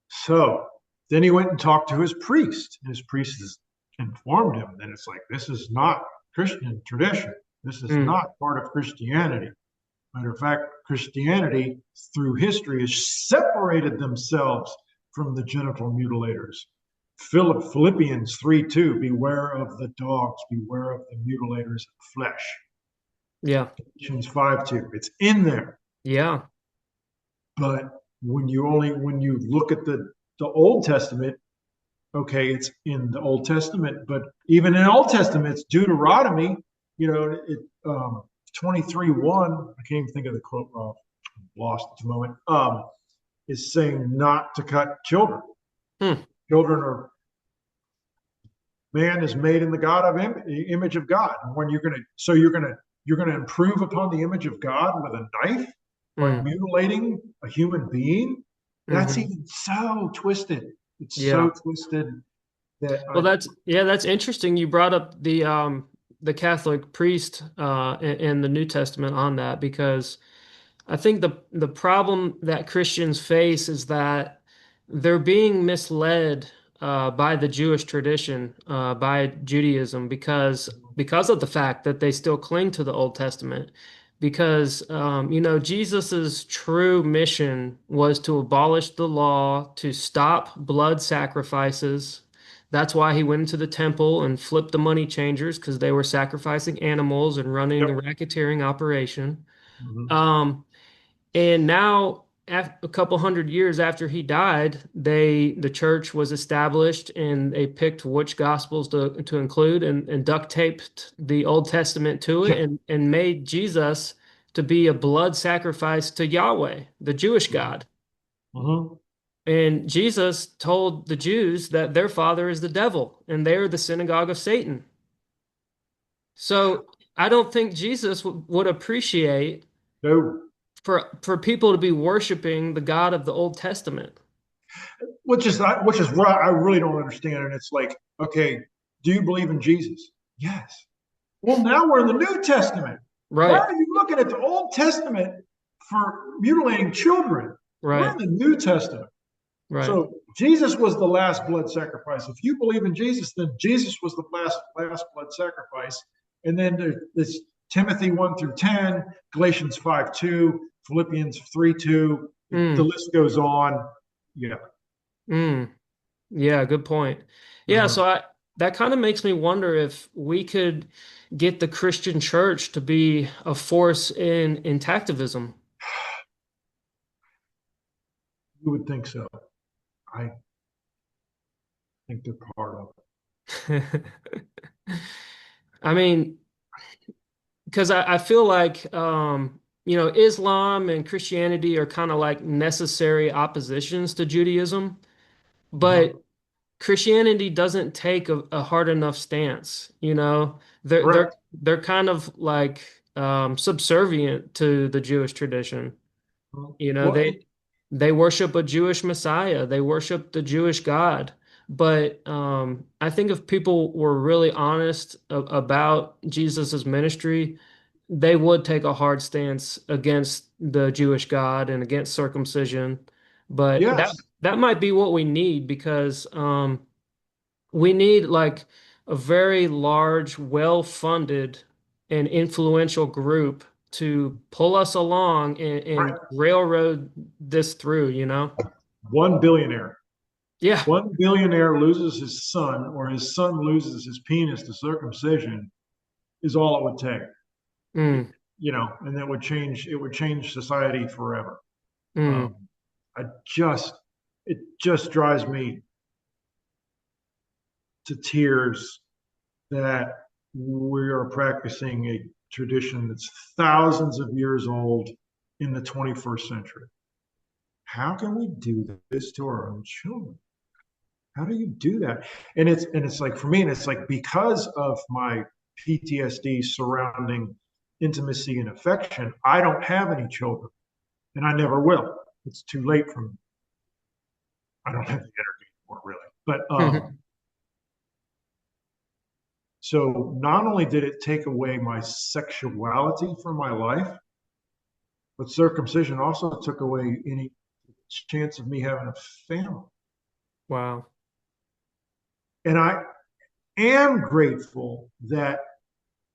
so then he went and talked to his priest. His priest has informed him that it's like, this is not Christian tradition. This is Mm. not part of Christianity. Matter of fact, Christianity through history has separated themselves from the genital mutilators. Philippians 3:2, beware of the dogs, beware of the mutilators of flesh. Yeah. Ephesians 5:2, it's in there. Yeah. But when you look at the Old Testament, okay, it's in the Old Testament, but even in Old Testament, it's Deuteronomy, it 23:1. I can't even think of the quote. Lost at the moment. Is saying not to cut children. Hmm. Children are man is made in the God of image of God. And when you're gonna improve upon the image of God with a knife by Mm. mutilating a human being. That's Hmm. even so twisted. It's so Yeah. twisted that Well, that's interesting. You brought up the Catholic priest in the New Testament on that because I think the problem that Christians face is that they're being misled by the Jewish tradition, by Judaism, because of the fact that they still cling to the Old Testament. Because Jesus's true mission was to abolish the law, to stop blood sacrifices. That's why he went into the temple and flipped the money changers because they were sacrificing animals and running a yep. racketeering operation. Mm-hmm. Um, and now, a couple hundred years after he died, the church was established, and they picked which gospels to include, and duct taped the Old Testament to it, Yeah. and made Jesus to be a blood sacrifice to Yahweh, the Jewish God. Mm-hmm. And Jesus told the Jews that their father is the devil, and they are the synagogue of Satan. So I don't think Jesus would appreciate No. for people to be worshiping the God of the Old Testament. Which is what I really don't understand. And it's like, okay, do you believe in Jesus? Yes. Well, now we're in the New Testament. Why Right, are you looking at the Old Testament for mutilating children? We're in right, the New Testament. right. So Jesus was the last blood sacrifice. If you believe in Jesus, then Jesus was the last blood sacrifice. And then there's Timothy 1 through 10, Galatians 5:2, Philippians 3:2. The Mm, list goes on. Yeah. mm. Yeah, good point. Yeah, Uh, so I that kind of makes me wonder if we could get the Christian church to be a force in intactivism. you would think so. I think they're part of it. I mean, because I feel like Islam and Christianity are kind of like necessary oppositions to Judaism, Uh-huh. but Christianity doesn't take a hard enough stance, you know. Correct. They're kind of like subservient to the Jewish tradition. You know, Well, they worship a Jewish Messiah. They worship the Jewish God. But I think if people were really honest about Jesus's ministry, they would take a hard stance against the Jewish God and against circumcision. But yes. that might be what we need because we need like a very large, well-funded, and influential group to pull us along Right. and railroad this through, you know? One billionaire. Yeah. One billionaire loses his son, or his son loses his penis to circumcision, is all it would take. It, Mm, and that would change. It would change society forever. mm, Um, I just, it just drives me to tears that we are practicing a tradition that's thousands of years old in the 21st century. How can we do this to our own children? How do you do that? And it's like, for me, and it's like, because of my PTSD surrounding intimacy and affection, I don't have any children, and I never will. It's too late for me. I don't have the energy for it, really. But mhm. So not only did it take away my sexuality from my life, but circumcision also took away any chance of me having a family. Wow. And I am grateful that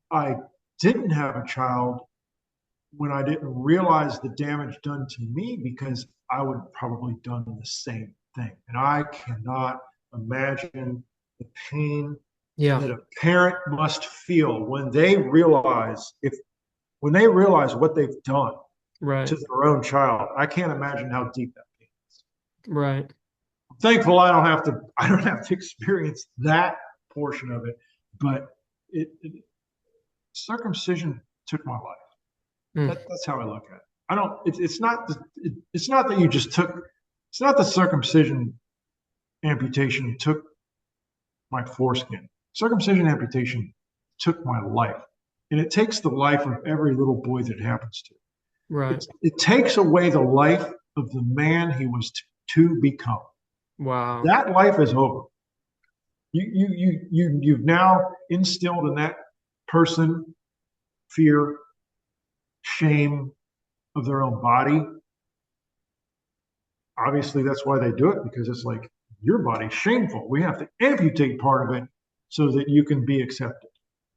I didn't have a child when I didn't realize the damage done to me, because I would have probably done the same thing. And I cannot imagine the pain Yeah. that a parent must feel when they realize what they've done Right. to their own child. I can't imagine how deep that pain is. Right. I'm thankful I don't have to experience that portion of it, but circumcision took my life. Mm. That's how I look at it. I don't. It's not that you just took. It's not the circumcision amputation took my foreskin. Circumcision amputation took my life, and it takes the life of every little boy that it happens to. Right. It takes away the life of the man he was to become. Wow. That life is over. You've now instilled in that person fear, shame of their own body. Obviously, that's why they do it, because it's like, your body's shameful. We have to amputate part of it so that you can be accepted.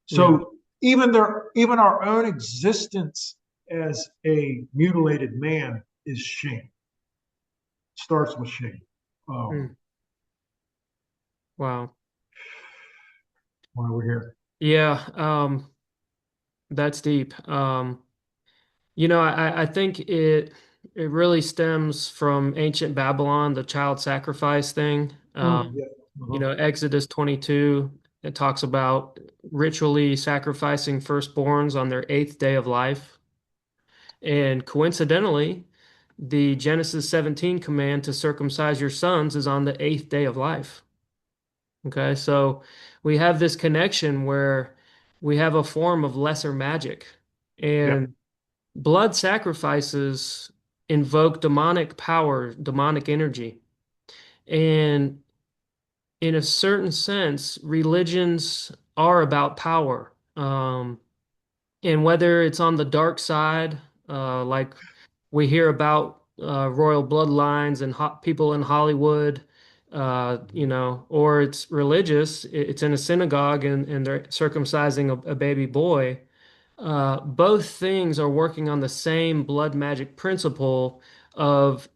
Yeah. So even our own existence as a mutilated man is shame. Starts with shame. Um, Mm. Wow. why we're here. Yeah. That's deep. I think it really stems from ancient Babylon, the child sacrifice thing. Yeah. Uh-huh. Exodus 22, it talks about ritually sacrificing firstborns on their eighth day of life. And coincidentally, the Genesis 17 command to circumcise your sons is on the eighth day of life. Okay, so we have this connection where we have a form of lesser magic. Yeah. And blood sacrifices invoke demonic power, demonic energy. And in a certain sense, religions are about power. And whether it's on the dark side, like we hear about royal bloodlines and people in Hollywood, or it's religious, it's in a synagogue and they're circumcising a baby boy. Both things are working on the same blood magic principle of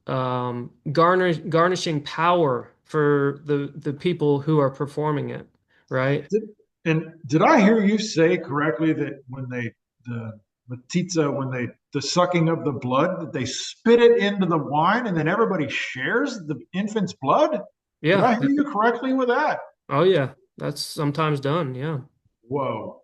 garnishing power for the people who are performing it, right? Did, and did I hear you say correctly that the matitza, the sucking of the blood, that they spit it into the wine and then everybody shares the infant's blood? Did Yeah. I hear you correctly with that? Oh, yeah. That's sometimes done. Yeah. Whoa,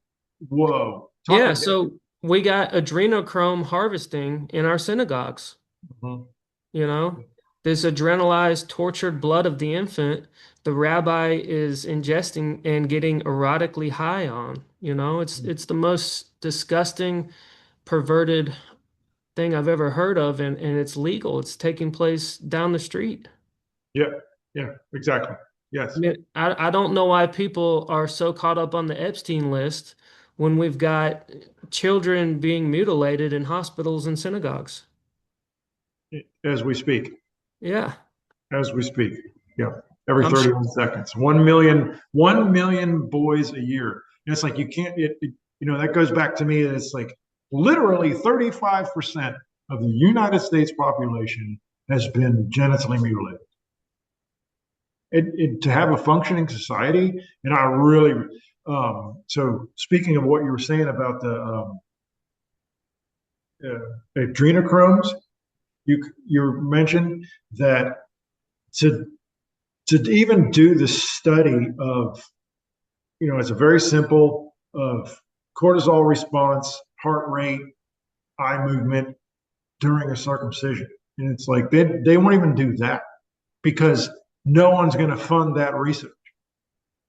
whoa. Talk Yeah. again. So we got adrenochrome harvesting in our synagogues. Mhm. You know, this adrenalized, tortured blood of the infant, the rabbi is ingesting and getting erotically high on. It's the most disgusting, perverted thing I've ever heard of, and it's legal. It's taking place down the street. Yeah, yeah, exactly. I Yes. mean, I don't know why people are so caught up on the Epstein list when we've got children being mutilated in hospitals and synagogues. As we speak. Yeah. As we speak. Yeah. Every I'm sure. 31 seconds. 1 million boys a year. And it's like, you can't, that goes back to me. It's like literally 35% of the United States population has been genitally mutilated. To have a functioning society, and I really, so speaking of what you were saying about the adrenochromes, you mentioned that to to even do the study of, it's a very simple of cortisol response, heart rate, eye movement during a circumcision. And it's like they won't even do that because no one's going to fund that research.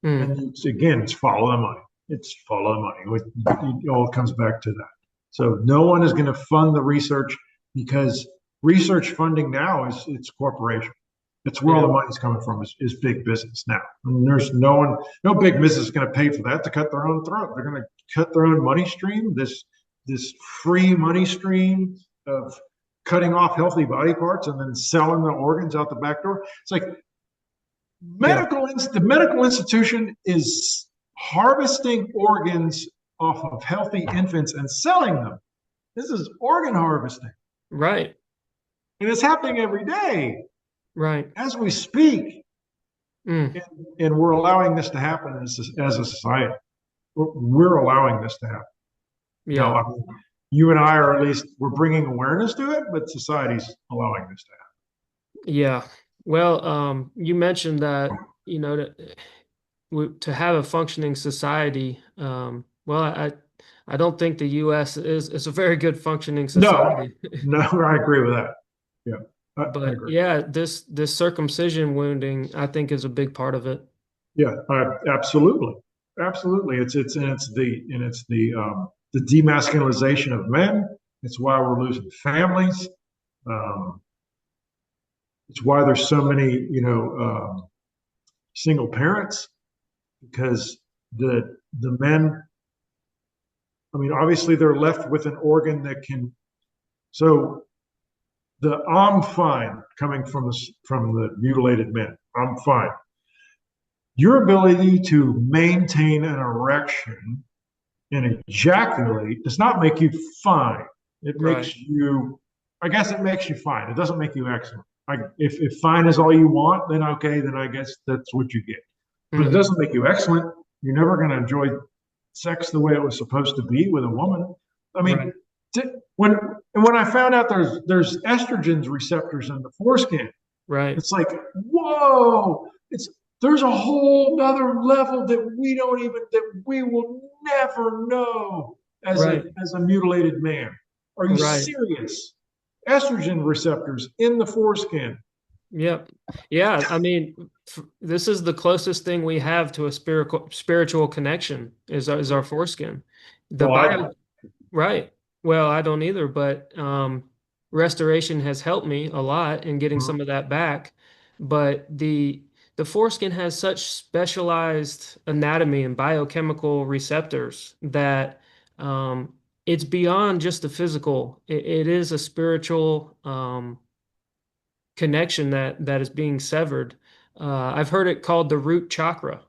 Hmm. And it's follow the money. It's follow the money. It all comes back to that. So no one is going to fund the research because research funding now it's corporation. It's where all Yeah. the money's coming from is big business now. And there's no big business is going to pay for that to cut their own throat. They're going to cut their own money stream, this free money stream of cutting off healthy body parts and then selling the organs out the back door. It's like Yeah. the medical institution is harvesting organs off of healthy infants and selling them. This is organ harvesting. Right. And it's happening every day Right. as we speak. Mm. And we're allowing this to happen as a society. We're allowing this to happen. Now, Yeah. I mean, you and I are at least we're bringing awareness to it, but society's allowing this to Yeah. Well, you mentioned that, to have a functioning society, well, I don't think the U.S. is a very good functioning happen. society. No, I agree with that. Yeah, I But agree. yeah, this circumcision wounding, I think, is a big part of it. Yeah, absolutely, absolutely. It's the demasculinization of men. It's why we're losing families. Um, it's why there's so many, single parents because the men. I mean, obviously, they're left with an organ that can. So the I'm fine coming from the mutilated men. I'm fine. Your ability to maintain an erection and ejaculate does not make you fine. It Right. makes you, I guess it makes you fine. It doesn't make you excellent. Like if fine is all you want, then okay, then I guess that's what you get. But it Hmm. doesn't make you excellent. You're never going to enjoy sex the way it was supposed to be with a woman. I mean, Right. when when I found out there's estrogens receptors in the foreskin, Right. it's like whoa! It's there's a whole other level that we don't even that we will never know Right. as a mutilated man. Are you Right. serious? Estrogen receptors in the foreskin. Yep. Yeah. I mean, this is the closest thing we have to a spiritual connection is our foreskin. The Well, bio, right. Well, I don't either, but restoration has helped me a lot in getting some of that back. But the foreskin has such specialized anatomy and biochemical receptors that it's beyond just the physical. It is a spiritual connection that is being severed. I've heard it called the root chakra,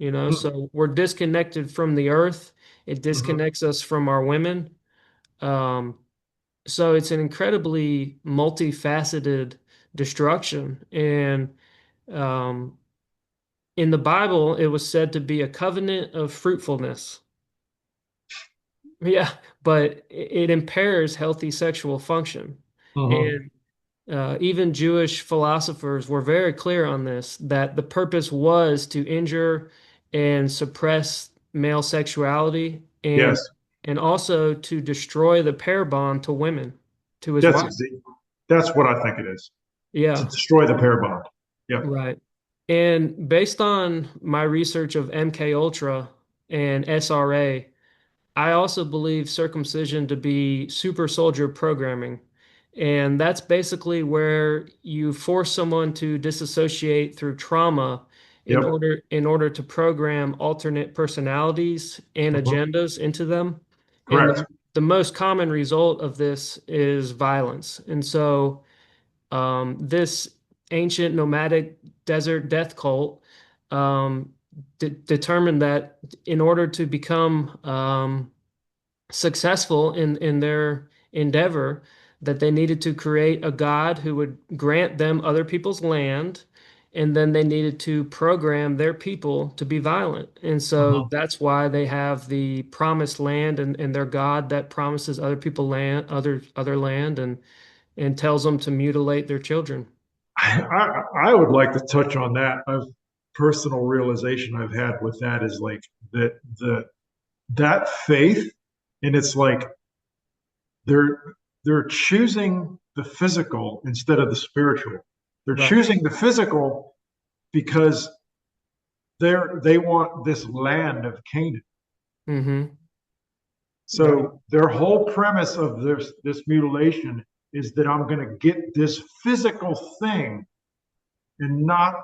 so we're disconnected from the earth. It disconnects us from our women. Um, so it's an incredibly multifaceted destruction. And um, in the Bible, it was said to be a covenant of fruitfulness. Yeah, but it impairs healthy sexual function. And even Jewish philosophers were very clear on this, that the purpose was to injure and suppress male sexuality Yes, and also to destroy the pair bond to women, to his that's wife. exa- that's what I think it is to Yeah, destroy the pair bond. Yep. right. And based on my research of MK Ultra and SRA, I also believe circumcision to be super soldier programming. And that's basically where you force someone to disassociate through trauma Yep. in order to program alternate personalities and Mhm. agendas into them. And Correct. the most common result of this is violence. And so this ancient nomadic desert death cult determined that in order to become successful in their endeavor, that they needed to create a god who would grant them other people's land, and then they needed to program their people to be violent. And so Mhm. that's why they have the promised land and their god that promises other people land, other land, and tells them to mutilate their children. I would like to touch on that. Of personal realization I've had with that is like that faith, and it's like they're they're choosing the physical instead of the spiritual. They're Right. choosing the physical because they want this land of Canaan. Mm-hmm. Right. So their whole premise of this mutilation is that I'm going to get this physical thing and not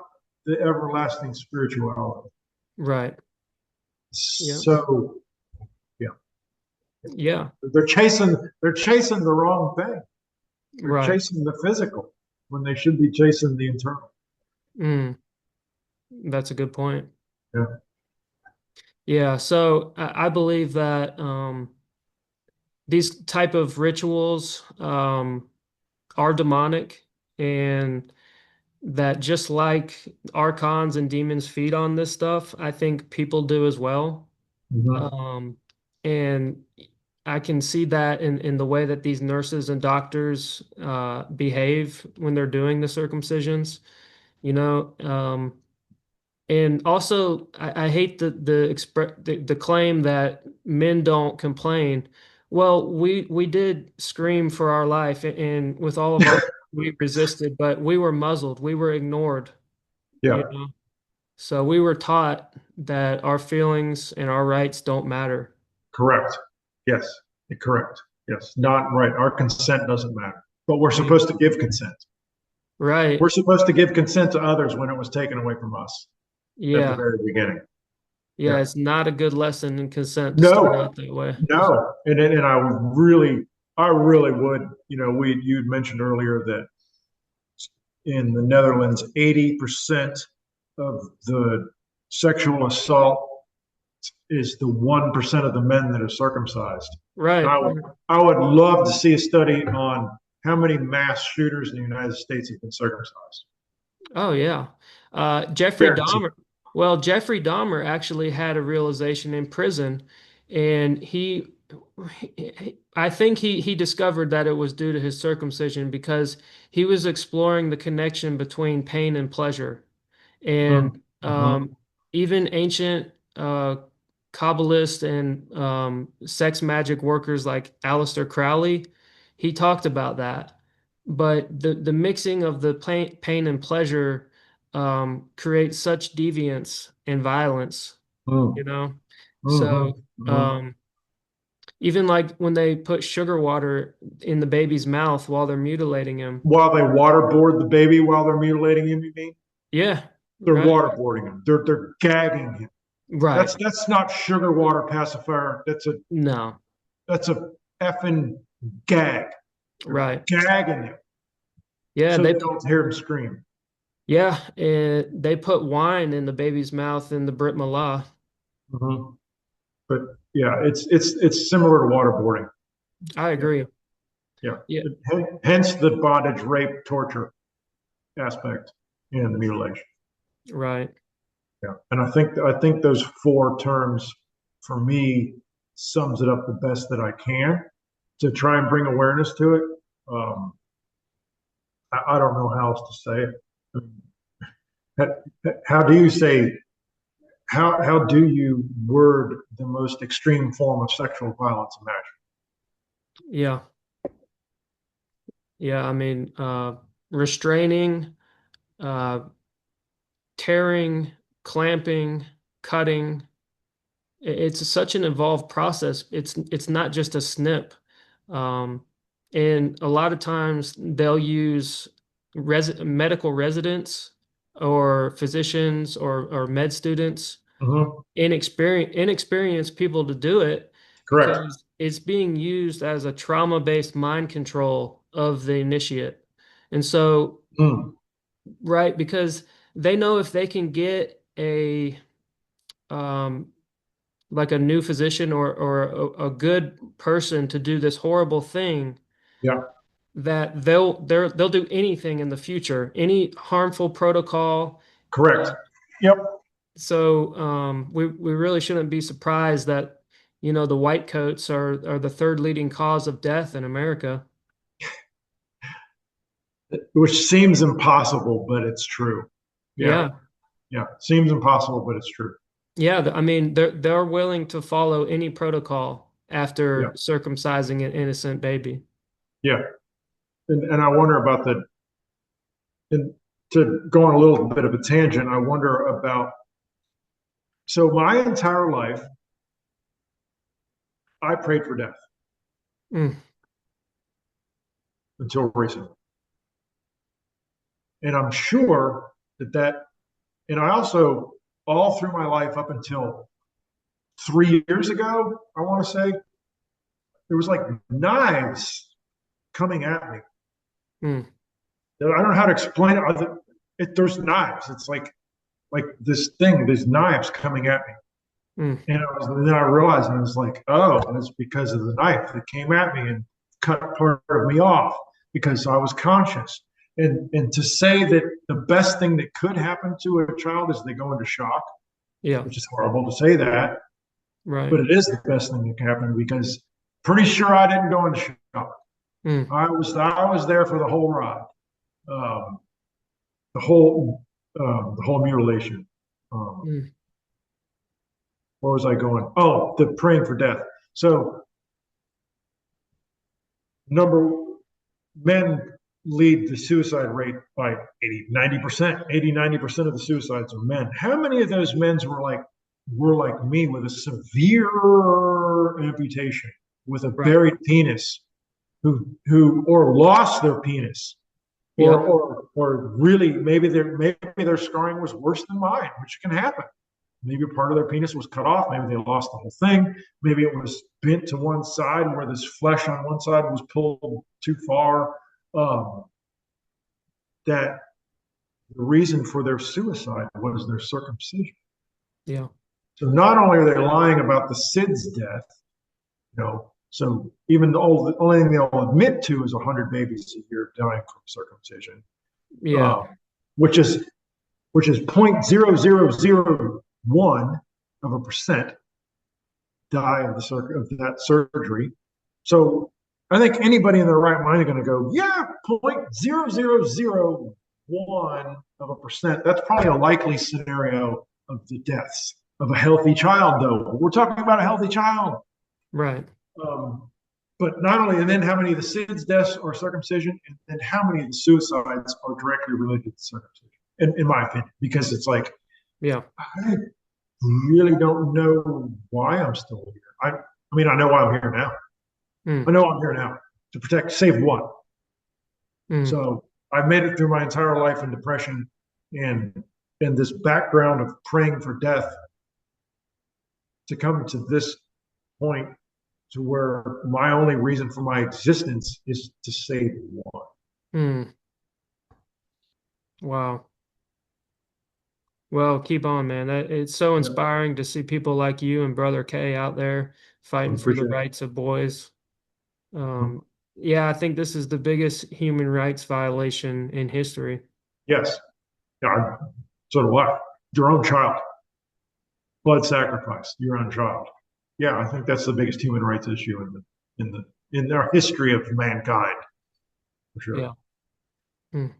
the everlasting spirituality. Right. Yeah. So yeah, Yeah. they're chasing the wrong thing. They're Right. chasing the physical when they should be chasing the internal. Mm, that's a good point. Yeah. Yeah. So I believe that these type of rituals are demonic, and that just like archons and demons feed on this stuff, I think people do as well. Mhm. Um, and I can see that in the way that these nurses and doctors behave when they're doing the circumcisions, you know. And also, I hate the claim that men don't complain. Well, we did scream for our life, and with all of our we resisted, but we were muzzled, we were ignored, you Yeah. know. So we were taught that our feelings and our rights don't matter. Correct. Yes. Correct. Yes. Not right. Our consent doesn't matter, but we're Mm. supposed to give consent. We're Right. supposed to give consent to others when it was taken away from us at the Yeah. very beginning. Yeah. Yeah. It's not a good lesson in consent to start No, out that way. no. And I really would, you'd mentioned earlier that in the Netherlands, 80% of the sexual assault is the 1% of the men that are circumcised. And Right. I would, I would love to see a study on how many mass shooters in the United States have been circumcised. Oh yeah. Jeffrey Guaranteed. Dahmer. Well, Jeffrey Dahmer actually had a realization in prison, and I think he discovered that it was due to his circumcision because he was exploring the connection between pain and pleasure. And Mm-hmm. even ancient Kabbalists and sex magic workers like Aleister Crowley, he talked about that. But the mixing of the pain and pleasure creates such deviance and violence, you know? Mm-hmm. So Mm-hmm. um, even like when they put sugar water in the baby's mouth while they're mutilating him. While they waterboard the baby while they're mutilating him, you mean? Yeah, They're right, waterboarding him. They're gagging him. right. That's not sugar water pacifier. No, That's a effing gag. They're right. gagging him Yeah, so they don't hear him scream. they put wine in the baby's mouth in the Brit Milah. Mm-hmm. But yeah, it's similar to waterboarding. I Yeah, agree. yeah. Yeah, Hence the bondage, rape, torture aspect in the mutilation. right. Yeah, and I think those four terms for me sums it up the best that I can to try and bring awareness to it. Um, I don't know how else to say it. How do you say how do you word the most extreme form of sexual violence imaginable? Yeah, yeah. I mean, restraining, uh, tearing, clamping, cutting. It's such an involved process. It's not just a snip. Um, and a lot of times they'll use medical residents or physicians or med students, Mm-hmm. inexperienced people to do it Correct. because it's being used as a trauma-based mind control of the initiate. And so, Mm. right, because they know if they can get a um, like a new physician or a good person to do this horrible thing, Yeah. that they'll do anything in the future, any harmful protocol. Correct. Yep. So we really shouldn't be surprised that the white coats are the third leading cause of death in America. Which seems impossible, but it's true. Yeah. Yeah, Yeah. Seems impossible, but it's true. yeah. I mean, they're willing to follow any protocol after Yeah. circumcising an innocent baby. Yeah. And I wonder about and to go on a little bit of a tangent, I wonder about, so my entire life, I prayed for death Mm, until recently. And I'm sure that, and I also, all through my life up until 3 years ago, I want to say, there was like knives coming at me. Mm, I don't know how to explain it. There's knives. It's like this thing, there's knives coming at me. mm, And then I realized, and I was like, oh, it's because of the knife that came at me and cut part of me off because I was conscious. And to say that the best thing that could happen to a child is they go into shock, yeah, which is horrible to say that, right. but it is the best thing that can happen because pretty sure I didn't go into shock. Mm, I was there for the whole ride, um, the whole mutilation. Um, mm, where was I going? Oh, the praying for death. So number men lead the suicide rate by 80, 90% of the suicides are men. How many of those men were like me with a severe amputation, with a right. buried penis, who or lost their penis, or Yeah, or really maybe their scarring was worse than mine, which can happen. Maybe part of their penis was cut off. Maybe they lost the whole thing. Maybe it was bent to one side where this flesh on one side was pulled too far. Um, that the reason for their suicide was their circumcision. yeah, So not only are they lying about the SIDS death, so even the only thing they'll admit to is 100 babies a year dying from circumcision, yeah, uh, which is 0.0001% die of that surgery. So I think anybody in their right mind is going to go, yeah, 0.0001%. That's probably a likely scenario of the deaths of a healthy child, though. We're talking about a healthy child. right. Um, but not only, and then how many of the SIDS deaths are circumcision, and how many of the suicides are directly related to circumcision, in my opinion, because it's like, Yeah, I really don't know why I'm still here. I mean, I know why I'm here now. I mm, know I'm here now to save one. mm, So I've made it through my entire life in depression and this background of praying for death to come to this point to where my only reason for my existence is to save one. mm. Wow. Well, keep on, man. It's so Yeah, inspiring to see people like you and Brother K out there I fighting for the appreciate it. rights of boys. Mhm. Yeah, I think this is the biggest human rights violation in history. Yes. Yeah, so do I. Your own child, blood sacrifice, your own child. Yeah, I think that's the biggest human rights issue in our history of mankind, for sure. Yeah. Mm.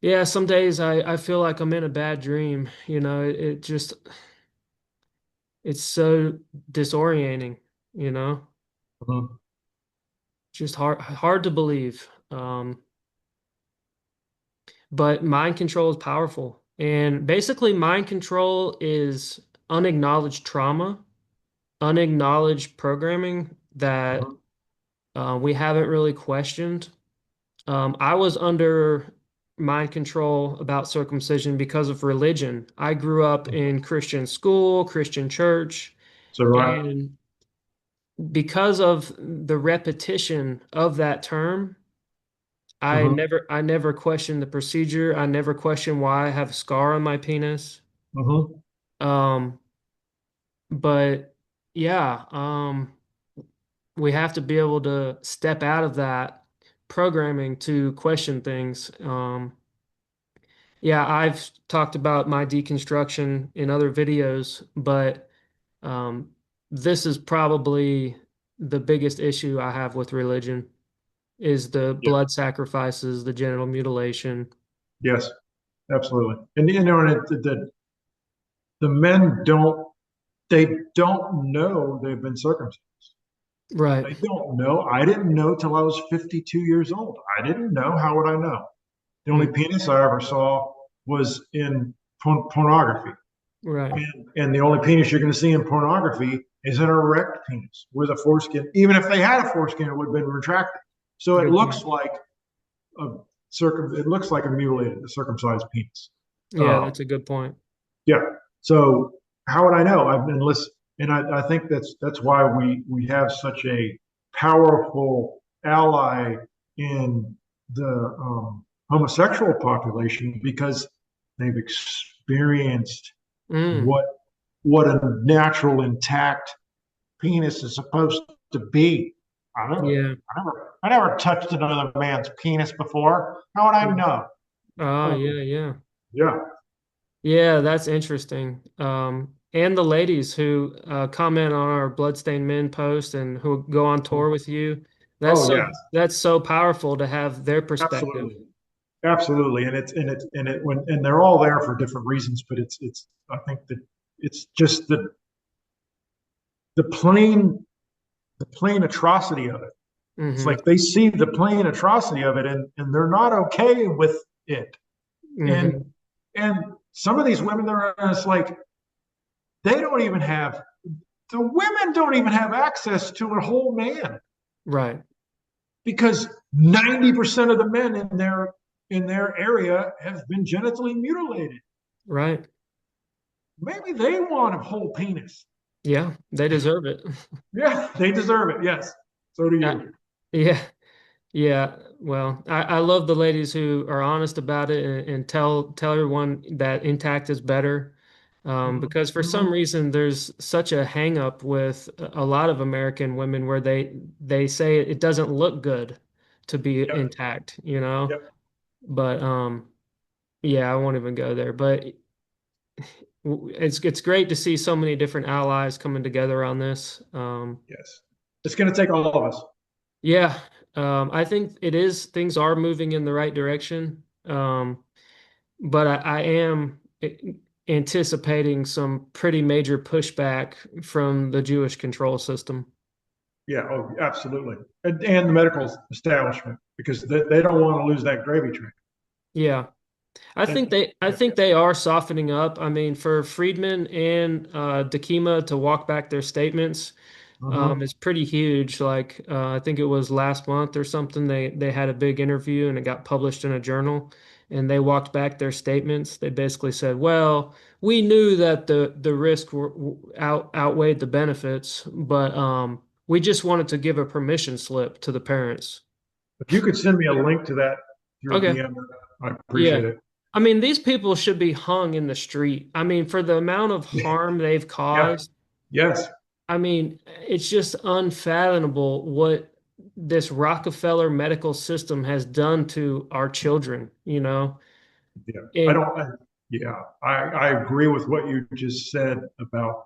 Yeah, some days I feel like I'm in a bad dream. It just it's so disorienting, you know? Mhm. Just hard to believe. But mind control is powerful. And basically mind control is unacknowledged trauma, unacknowledged programming that Mhm. we haven't really questioned. I was under mind control about circumcision because of religion. I grew up in Christian school, Christian church, So do I. and because of the repetition of that term, Mhm. I never questioned the procedure. I never questioned why I have a scar on my penis. Mhm. Um, but yeah, we have to be able to step out of that programming to question things. Yeah, I've talked about my deconstruction in other videos, but um, this is probably the biggest issue I have with religion is the Yeah. blood sacrifices, the genital mutilation. Yes, absolutely. And and the men don't know they've been circumcised. Right, They don't know. I didn't know till I was 52 years old. I didn't know. How would I know? The only mm, penis I ever saw was in pornography. right, And the only penis you're going to see in pornography is an erect penis with a foreskin. Even if they had a foreskin, it would have been retracted. So it good looks point. like a it looks like a mutilated, a circumcised penis. Yeah, Uh, that's a good point. yeah. So how would I know? I've been listening, and I think that's why we have such a powerful ally in the homosexual population because they've experienced Mm, what what a natural intact penis is supposed to be. I never, yeah. I never touched another man's penis before. How would I know? Oh, Oh, yeah, yeah. yeah. Yeah, that's interesting. And the ladies who comment on our Bloodstained Men post and who go on tour with you, Oh, yes. that's so powerful to have their perspective. Absolutely. Absolutely. And they're all there for different reasons, but I think that it's just the plain, the plain atrocity of it. It's Hmm. like they see the plain atrocity of it and they're not okay with it. And, Hmm. and some of these women, they're just like, they don't even have the women don't even have access to a whole man Right, because 90% of the men in their area have been genitally mutilated. right. Maybe they want a whole penis. Yeah, they deserve it. Yeah, they deserve it. Yes. So do Uh, you. yeah, yeah. Well, I love the ladies who are honest about it and tell everyone that intact is better. Because for some Mm-hmm. reason there's such a hang up with a lot of American women where they say it doesn't look good to be Yep. intact, you know? Yep. But yeah, I won't even go there. But it's great to see so many different allies coming together on this. Yes. It's going to take all of us. Yeah, I think it is things are moving in the right direction. But I am anticipating some pretty major pushback from the Jewish control system. Yeah. Oh, absolutely. And the medical establishment because they don't want to lose that gravy train. Yeah. And I think they are softening up. I mean, for Friedman and Dakima to walk back their statements, uh-huh. is pretty huge. Like I think it was last month or something. They had a big interview and it got published in a journal, and they walked back their statements. They basically said, "Well, we knew that the risk outweighed the benefits, but we just wanted to give a permission slip to the parents." If you could send me a link to that through a Okay. DM, I appreciate Yeah. it. I mean, these people should be hung in the street. I mean, for the amount of harm they've Yeah. caused, Yes. I mean, it's just unfathomable what this Rockefeller medical system has done to our children, you know? Yeah. I And don't. Yeah. I agree with what you just said about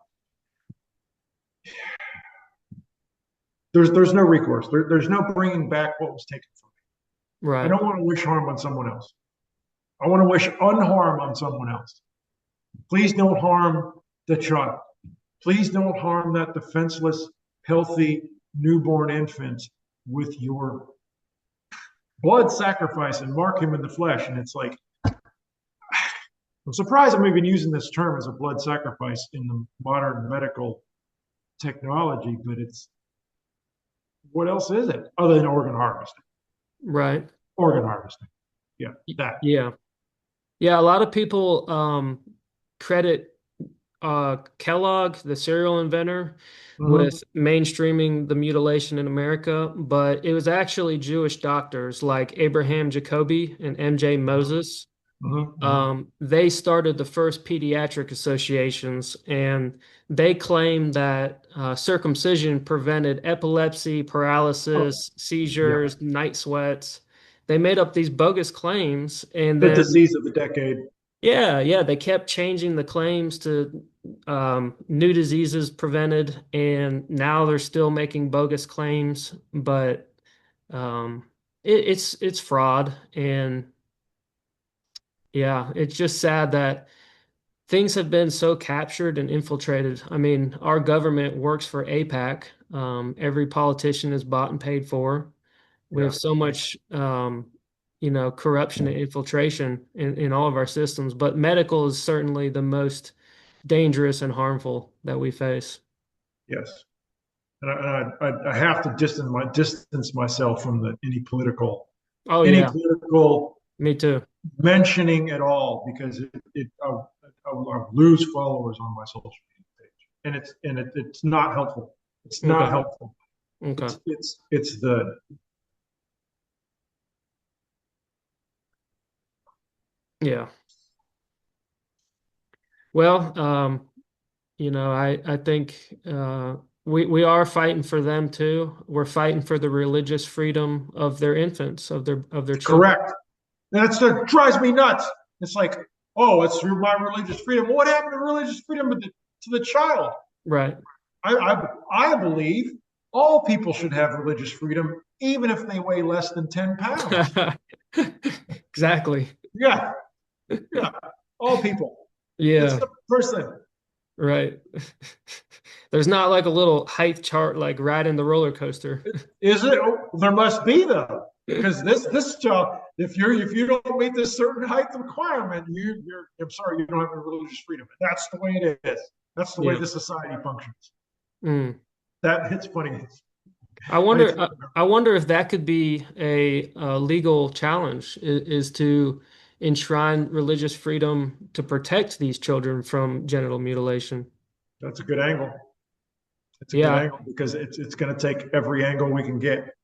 there's no recourse. There's no bringing back what was taken from me. I right, don't want to wish harm on someone else. I want to wish unharm on someone else. Please don't harm the child. Please don't harm that defenseless, healthy newborn infant with your blood sacrifice and mark him in the flesh. And it's like, I'm surprised I'm even using this term as a blood sacrifice in the modern medical technology, but it's what else is it other than organ harvesting? right. Organ harvesting. Yeah, that. Yeah. Yeah, a lot of people credit Kellogg, the cereal inventor, Mm-hmm. with mainstreaming the mutilation in America, but it was actually Jewish doctors like Abraham Jacobi and MJ Moses. Mm-hmm. They started the first pediatric associations, and they claimed that circumcision prevented epilepsy, Oh, paralysis, yeah. seizures, night sweats. They made up these bogus claims, and The then disease of the decade. yeah, they kept changing the claims to new diseases prevented, and now they're still making bogus claims, but um, it's fraud, and yeah, it's just sad that things have been so captured and infiltrated. I mean, our government works for APAC. Every politician is bought and paid for. We have Yeah. so much, corruption and infiltration in all of our systems, but medical is certainly the most dangerous and harmful that we face. Yes. And have to distance myself from any Oh, any yeah. political Me too. mentioning at all because I'll lose followers on my social media page, and it's not helpful. It's not Okay. helpful. Okay. It's the Yeah. Well, I think we are fighting for them too. We're fighting for the religious freedom of their infants, of their children. correct. That's that drives me nuts. It's like, oh, it's through my religious freedom. What happened to religious freedom to the child? Right. I believe all people should have religious freedom, even if they weigh less than 10 pounds. Exactly. Yeah, yeah, all people. That's Yeah. the first thing. Right. There's not like a little height chart like riding the roller coaster. Is it? Oh, there must be though, because this child, if you don't meet this certain height requirement, you're I'm sorry, you don't have religious freedom. And that's the way it is. That's the way Yeah. the society functions. Mm. That it's funny. I I wonder. think I wonder if that could be a legal challenge, is to enshrine religious freedom to protect these children from genital mutilation. that's a good angle. It's a good Yeah. angle because it's going to take every angle we can get.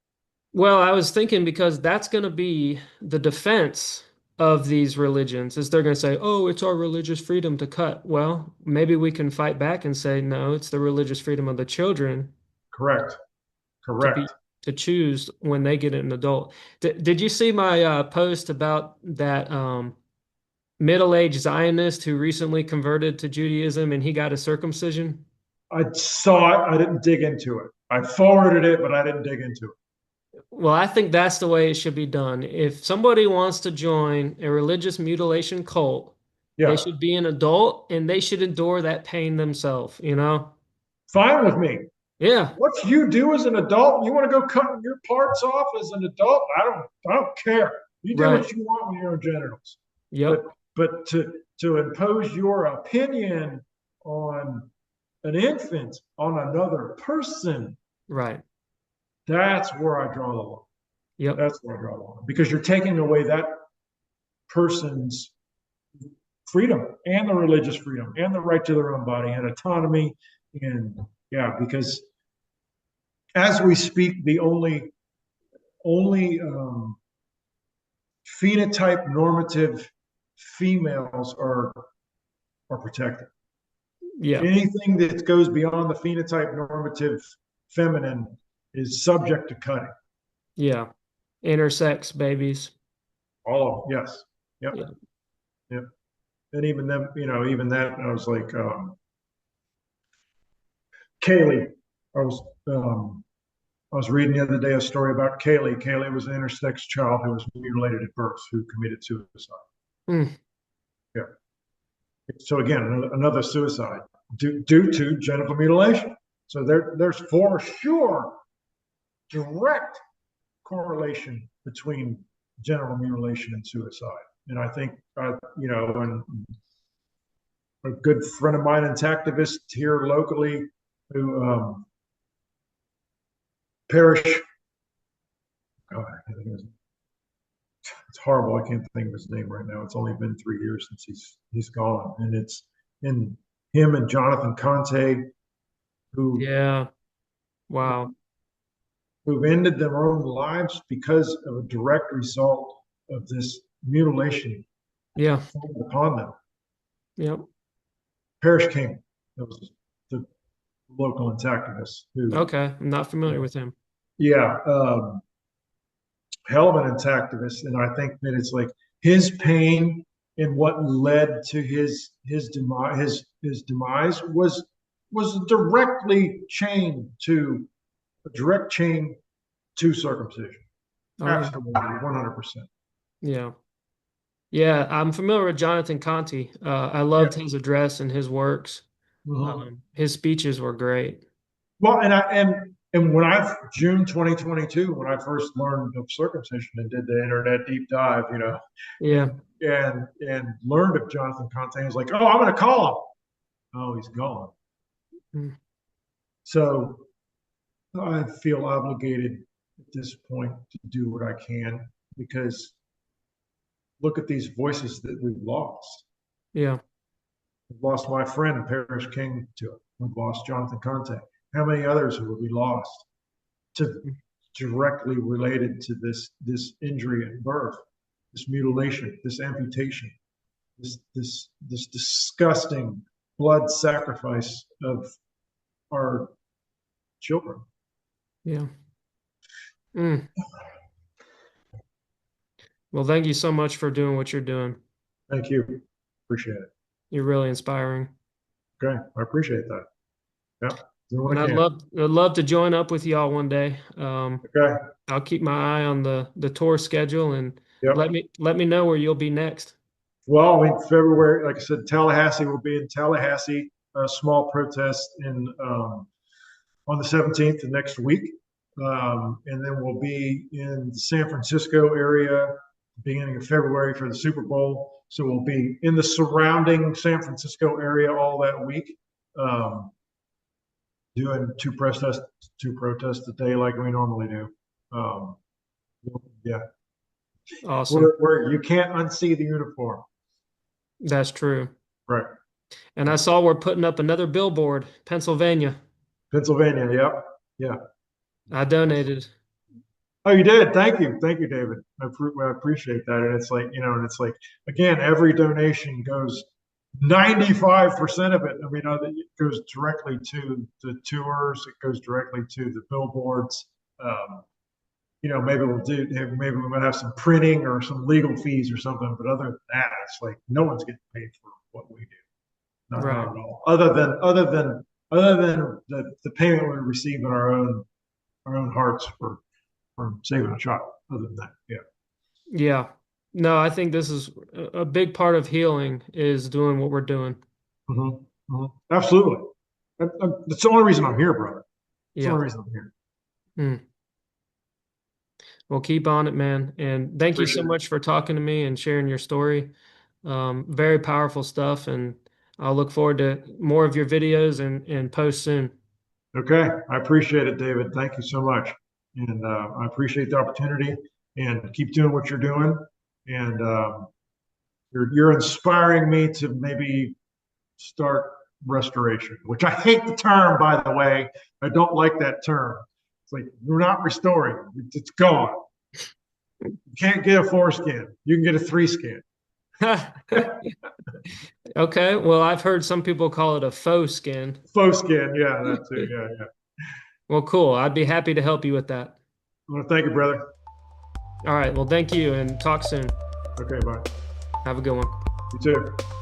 Well, I was thinking because that's going to be the defense of these religions, is they're going to say, "Oh, it's our religious freedom to cut." Well, maybe we can fight back and say, "No, it's the religious freedom of the children Correct. to be Correct. to choose when they get an adult." Did you see my post about that middle-aged Zionist who recently converted to Judaism and he got a circumcision? I saw it. I didn't dig into it. I forwarded it, but I didn't dig into it. Well, I think that's the way it should be done. If somebody wants to join a religious mutilation cult, they Yeah, should be an adult and they should endure that pain themselves, you know? fine with me. Yeah, What you do as an adult, you want to go cutting your parts off as an adult? I don't care. You do right. what you want with your genitals. But Yep, to impose your opinion on an infant, on another person, right. that's where I draw the line. Yep, That's where I draw the line. Because you're taking away that person's freedom and the religious freedom and the right to their own body and autonomy. And yeah, because as we speak, the only phenotype normative females are protected. yeah, Anything that goes beyond the phenotype normative feminine is subject to cutting. yeah. Intersex babies. All of them, yes, yep, Yeah, yep. And even them, even that, I was like, Kaylee. I was I was reading the other day a story about Kaylee. Kaylee was an intersex child who was mutilated at birth, who committed suicide. mm, Yeah. So again, another suicide due to genital mutilation. So there's for sure direct correlation between genital mutilation and suicide. And I think, and a good friend of mine, an activist here locally, who perished. God, it's horrible. I can't think of his name right now. It's only been 3 years since he's gone, and it's in him and Jonathan Conte, who yeah. Wow. who've ended their own lives because of a direct result of this mutilation Yeah, upon them. yep. Parish King, that was the local activist who, Okay, I'm not familiar with him. yeah, hell of an activist, and I think that it's like his pain and what led to his demise was directly chained to a direct chain to circumcision. Oh, yeah. Absolutely, 100%. Yeah. Yeah, I'm familiar with Jonathan Conte. I Yeah. loved his address and his works. Mm-hmm. His speeches were great. Well, and when I June 2022, when I first learned of circumcision and did the internet deep dive, Yeah. and learned of Jonathan Conte, I was like, oh, I'm going to call him. Oh, he's gone. Mm. So I feel obligated at this point to do what I can because look at these voices that we've lost. Yeah. We've lost my friend Parrish King to it. We've lost Jonathan Conte. How many others have we lost to directly related to this injury at birth, this mutilation, this amputation, this disgusting blood sacrifice of our children? Yeah. Mm. Well, thank you so much for doing what you're doing. Thank you. Appreciate it. You're really inspiring. Okay, I appreciate that. Yeah, doing what And I can. I'd love to join up with y'all one day. Okay. I'll keep my eye on the tour schedule and Yep. let me know where you'll be next. Well, I mean, February, like I said, Tallahassee will be in Tallahassee. A small protest in on the 17th of next week, and then we'll be in the San Francisco area beginning of February for the Super Bowl. So we'll be in the surrounding San Francisco area all that week, um, doing two protests a day like we normally do. Um, yeah, Awesome. where you can't unsee the uniform. That's true. Right. And I saw we're putting up another billboard, Pennsylvania. Pennsylvania. Yep. Yeah. I donated. Oh, you did. Thank you, David. I appreciate that. And it's like, and it's like, again, every donation goes 95% of it. I mean, it goes directly to the tours. It goes directly to the billboards. Um, maybe we might have some printing or some legal fees or something. But other than that, it's like no one's getting paid for what we do. Not Right. at all. Other than the payment we receive in our own hearts for from saving a child. Other than that, yeah. Yeah. No, I think this is a big part of healing is doing what we're doing. Absolutely. That's the only reason I'm here, brother. That's the Yeah. only reason I'm here. Mm. Well, keep on it, man. And thank you so Appreciate it. much for talking to me and sharing your story. Very powerful stuff. And I'll look forward to more of your videos and posts soon. Okay, I appreciate it, David. Thank you so much, and I appreciate the opportunity. And keep doing what you're doing. And you're inspiring me to maybe start restoration, which I hate the term, by the way. I don't like that term. It's like we're not restoring; it's gone. You can't get a 4 skin. You can get a 3 skin. Okay. Well, I've heard some people call it a faux skin. Faux skin, yeah, that's it. Yeah, yeah. Well, cool. I'd be happy to help you with that. I want to thank you, brother. All right. Well, thank you and talk soon. Okay, bye. Have a good one. You too.